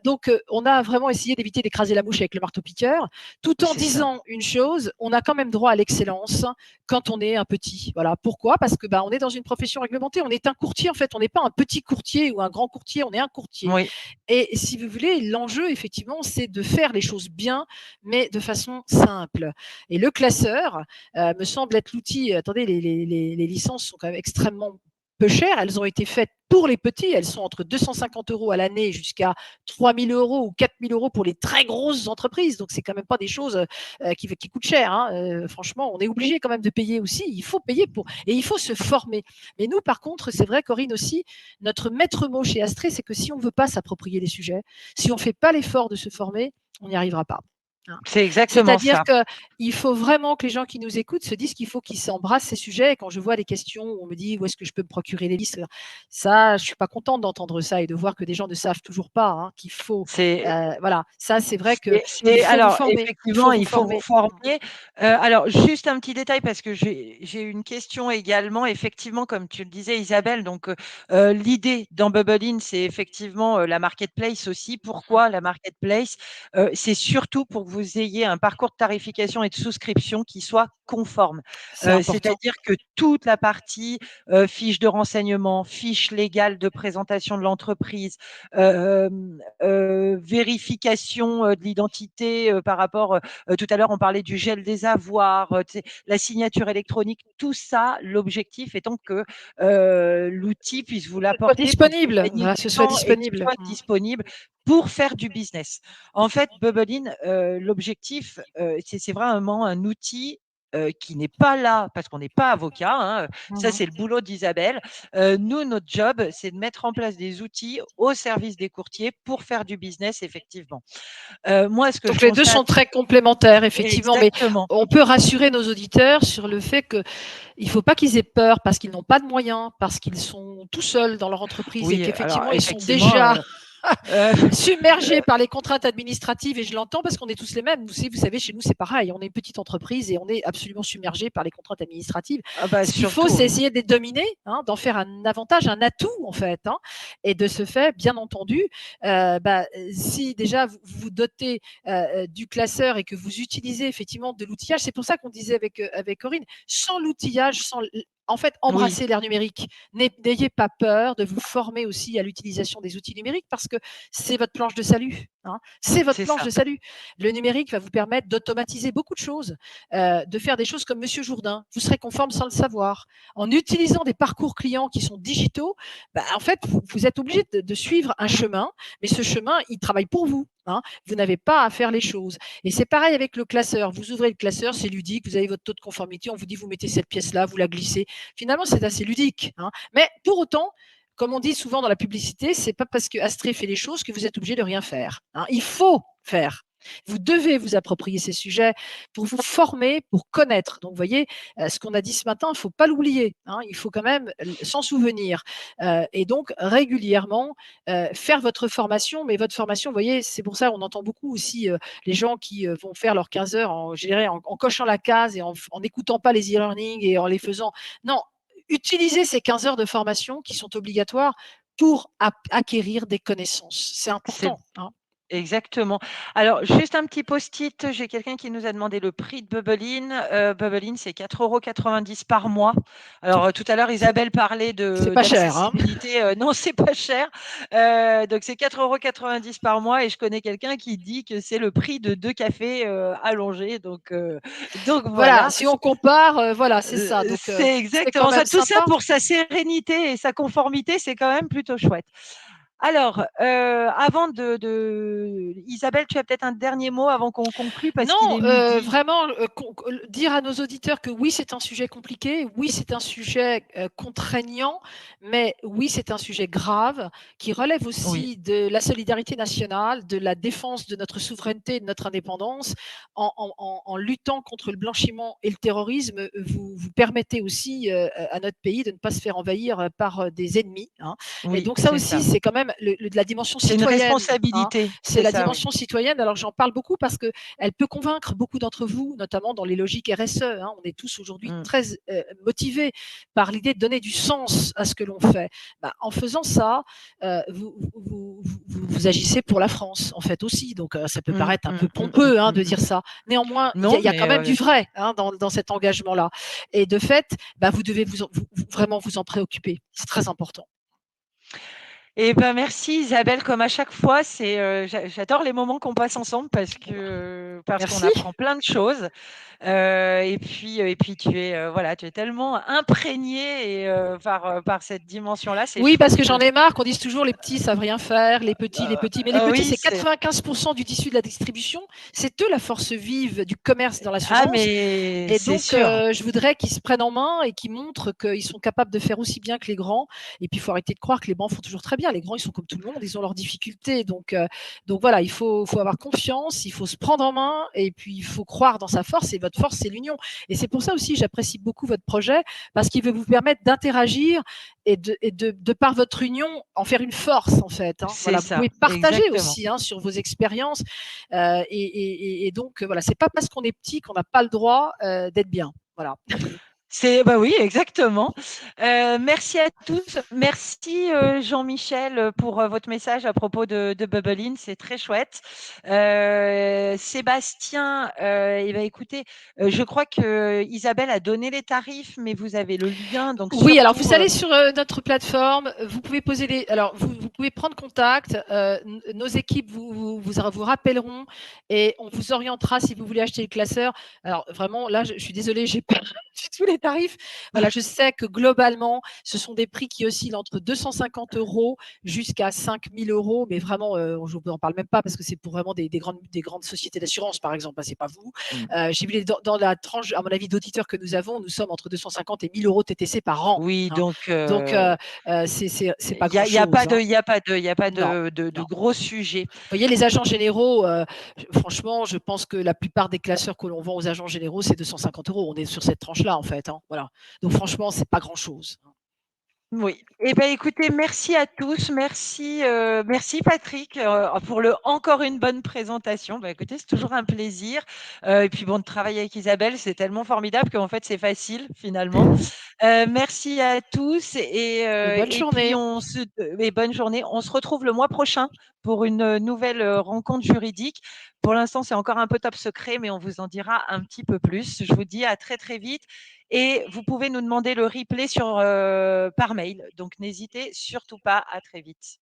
Donc, on a vraiment essayé d'éviter d'écraser la mouche avec le marteau-piqueur, tout en disant une chose, on a quand même droit à l'excellence quand on est un petit. Voilà. Pourquoi? Parce que on est dans une profession réglementée, on est un courtier en fait, on n'est pas un petit courtier ou un grand courtier, on est un courtier. Oui. Et si vous voulez, l'enjeu effectivement, c'est de faire les choses bien, mais de façon simple. Et le classeur me semble être l'outil. Attendez, les licences sont quand même extrêmement peu chères. Elles ont été faites pour les petits. Elles sont entre 250 € à l'année jusqu'à 3 000 € ou 4 000 € pour les très grosses entreprises. Donc, c'est quand même pas des choses qui coûtent cher. Franchement, on est obligé quand même de payer aussi. Il faut payer pour. Et il faut se former. Mais nous, par contre, c'est vrai, Corinne aussi, notre maître mot chez Astrée, c'est que si on ne veut pas s'approprier les sujets, si on ne fait pas l'effort de se former, on n'y arrivera pas. C'est exactement C'est-à-dire ça. qu'il faut vraiment que les gens qui nous écoutent se disent qu'il faut qu'ils s'embrassent ces sujets. Et quand je vois des questions où on me dit où est-ce que je peux me procurer les listes, ça, je ne suis pas contente d'entendre ça et de voir que des gens ne savent toujours pas qu'il faut. Voilà, ça, c'est vrai qu'il faut vous former. Effectivement, il faut vous former. Alors, juste un petit détail parce que j'ai une question également. Effectivement, comme tu le disais, Isabelle, donc l'idée dans Bubblein, c'est effectivement la marketplace aussi. Pourquoi la marketplace? C'est surtout pour que vous ayez un parcours de tarification et de souscription qui soit conforme. C'est-à-dire que toute la partie fiche de renseignement, fiche légale de présentation de l'entreprise, vérification de l'identité par rapport, tout à l'heure, on parlait du gel des avoirs, la signature électronique, tout ça, l'objectif étant que l'outil puisse vous l'apporter disponible, ce soit disponible pour faire du business. En fait, Bubblein, l'objectif, c'est vraiment un outil qui n'est pas là parce qu'on n'est pas avocat. Ça, c'est le boulot d'Isabelle. Nous, notre job, c'est de mettre en place des outils au service des courtiers pour faire du business, effectivement. Moi, ce que Donc, je les deux sont très complémentaires, effectivement. Exactement. Mais on peut rassurer nos auditeurs sur le fait qu'il ne faut pas qu'ils aient peur parce qu'ils n'ont pas de moyens, parce qu'ils sont tout seuls dans leur entreprise et qu'effectivement, ils sont déjà submergés par les contraintes administratives. Et je l'entends parce qu'on est tous les mêmes. Vous savez, chez nous, c'est pareil. On est une petite entreprise et on est absolument submergés par les contraintes administratives. Ce qu'il faut, c'est essayer de les dominer, d'en faire un avantage, un atout, en fait. Et de ce fait, bien entendu, si déjà vous vous dotez du classeur et que vous utilisez effectivement de l'outillage, c'est pour ça qu'on disait avec Corinne, sans l'outillage, en fait, embrassez l'ère numérique. N'ayez pas peur de vous former aussi à l'utilisation des outils numériques parce que c'est votre planche de salut. C'est votre planche de salut. Le numérique va vous permettre d'automatiser beaucoup de choses, de faire des choses comme Monsieur Jourdain. Vous serez conforme sans le savoir. En utilisant des parcours clients qui sont digitaux, en fait, vous êtes obligé de suivre un chemin, mais ce chemin, il travaille pour vous. Vous n'avez pas à faire les choses. Et c'est pareil avec le classeur. Vous ouvrez le classeur, c'est ludique, vous avez votre taux de conformité, on vous dit vous mettez cette pièce-là, vous la glissez. Finalement, c'est assez ludique. Mais pour autant, comme on dit souvent dans la publicité, c'est pas parce que Astrée fait les choses que vous êtes obligé de rien faire. Il faut faire. Vous devez vous approprier ces sujets pour vous former, pour connaître. Donc, vous voyez, ce qu'on a dit ce matin, il ne faut pas l'oublier, hein, il faut quand même s'en souvenir. Et donc, régulièrement, faire votre formation. Mais votre formation, vous voyez, c'est pour ça on entend beaucoup aussi les gens qui vont faire leurs 15 heures je dirais, en cochant la case et en n'écoutant pas les e-learning et en les faisant. Non, utilisez ces 15 heures de formation qui sont obligatoires pour acquérir des connaissances. C'est C'est important, hein. Exactement. Alors, juste un petit post-it, j'ai quelqu'un qui nous a demandé le prix de Bubble In. Bubble In, c'est 4,90 € par mois. Alors, tout à l'heure, Isabelle parlait C'est pas cher, hein. d'accessibilité. Non, c'est pas cher. Donc, c'est 4,90 € par mois et je connais quelqu'un qui dit que c'est le prix de 2 cafés allongés. Donc Voilà, voilà. si on compare, voilà, c'est ça. Donc, C'est c'est quand exactement ça. même Tout ça sympa. pour sa sérénité et sa conformité, c'est quand même plutôt chouette. Alors, avant Isabelle, tu as peut-être un dernier mot avant qu'on conclue parce qu'il Non, est midi. vraiment, dire à nos auditeurs que oui, c'est un sujet compliqué, oui, c'est un sujet contraignant, mais oui, c'est un sujet grave qui relève Oui, aussi de la solidarité nationale, de la défense de notre souveraineté et de notre indépendance. En luttant contre le blanchiment et le terrorisme, vous permettez aussi à notre pays de ne pas se faire envahir par des ennemis, hein. Et oui, donc ça c'est ça. aussi, c'est quand même la dimension C'est une citoyenne, hein. responsabilité, C'est c'est la ça, oui. dimension citoyenne. Alors j'en parle beaucoup parce qu'elle peut convaincre beaucoup d'entre vous, notamment dans les logiques RSE, hein. On est tous aujourd'hui Mmh. très motivés par l'idée de donner du sens à ce que l'on fait. Bah, en faisant ça, vous agissez pour la France, en fait, aussi. Donc ça peut Mmh, paraître un mmh, peu mmh, mmh, pompeux, hein, mmh, de mmh. dire ça. Néanmoins, Non, y a quand mais même du vrai, hein, dans cet engagement-là. Et de fait, bah, vous devez vraiment vous en préoccuper. C'est très important. eh ben, merci Isabelle, comme à chaque fois, j'adore les moments qu'on passe ensemble parce qu'on Merci. apprend plein de choses. Et puis tu es tellement imprégnée par cette dimension-là, c'est Oui, parce que chouette. j'en ai marre qu'on dise toujours les petits savent rien faire, les petits, les petits. Mais les petits, Oui, c'est 95% du tissu de la distribution. C'est eux la force vive du commerce dans ah l'assurance. mais Et c'est donc, sûr. je voudrais qu'ils se prennent en main et qu'ils montrent qu'ils sont capables de faire aussi bien que les grands. Et puis, il faut arrêter de croire que les grands font toujours très bien. Les grands, ils sont comme tout le monde, ils ont leurs difficultés. Donc voilà, il faut avoir confiance, il faut se prendre en main et puis il faut croire dans sa force. Et votre force, c'est l'union. Et c'est pour ça aussi, j'apprécie beaucoup votre projet parce qu'il veut vous permettre d'interagir et de par votre union, en faire une force, en fait, hein. C'est Voilà, vous ça, pouvez partager exactement. aussi, hein, sur vos expériences. Et donc, voilà, c'est pas parce qu'on est petit qu'on n'a pas le droit d'être bien. Voilà. Bah oui, exactement. Merci à tous. Merci Jean-Michel pour votre message à propos de Bubble In, c'est très chouette. Sébastien, eh ben, écoutez, je crois que Isabelle a donné les tarifs, mais vous avez le lien, donc Oui, alors surtout. vous allez sur notre plateforme, vous pouvez poser alors vous pouvez prendre contact, nos équipes vous rappelleront et on vous orientera si vous voulez acheter le classeur. Alors vraiment, là, je suis désolée, j'ai pas tous les tarifs. Voilà, je sais que globalement, ce sont des prix qui oscillent entre 250 € jusqu'à 5 000 €, mais vraiment, je vous en parle même pas parce que c'est pour vraiment des grandes sociétés d'assurance, par exemple, hein, c'est pas vous. Mm. J'ai vu dans la tranche, à mon avis, d'auditeurs que nous avons, nous sommes entre 250 et 1 000 € TTC par an, Oui, hein. donc Donc, c'est pas il y a pas grand-chose, de, hein. il y a pas de, il y a pas Non, de non. gros sujets. Vous voyez, les agents généraux, franchement, je pense que la plupart des classeurs que l'on vend aux agents généraux, c'est 250 €. On est sur cette tranche-là, en fait, hein, voilà. Donc franchement, c'est pas grand-chose. Oui. Eh ben, écoutez, merci à tous. Merci Patrick pour encore une bonne présentation. Bah, écoutez, c'est toujours un plaisir. Et puis bon, de travailler avec Isabelle, c'est tellement formidable qu'en fait, c'est facile finalement. Merci à tous Et bonne et puis journée. bonne journée. On se retrouve le mois prochain pour une nouvelle rencontre juridique. Pour l'instant, c'est encore un peu top secret, mais on vous en dira un petit peu plus. Je vous dis à très très vite. Et vous pouvez nous demander le replay par mail. Donc, n'hésitez surtout pas. À très vite.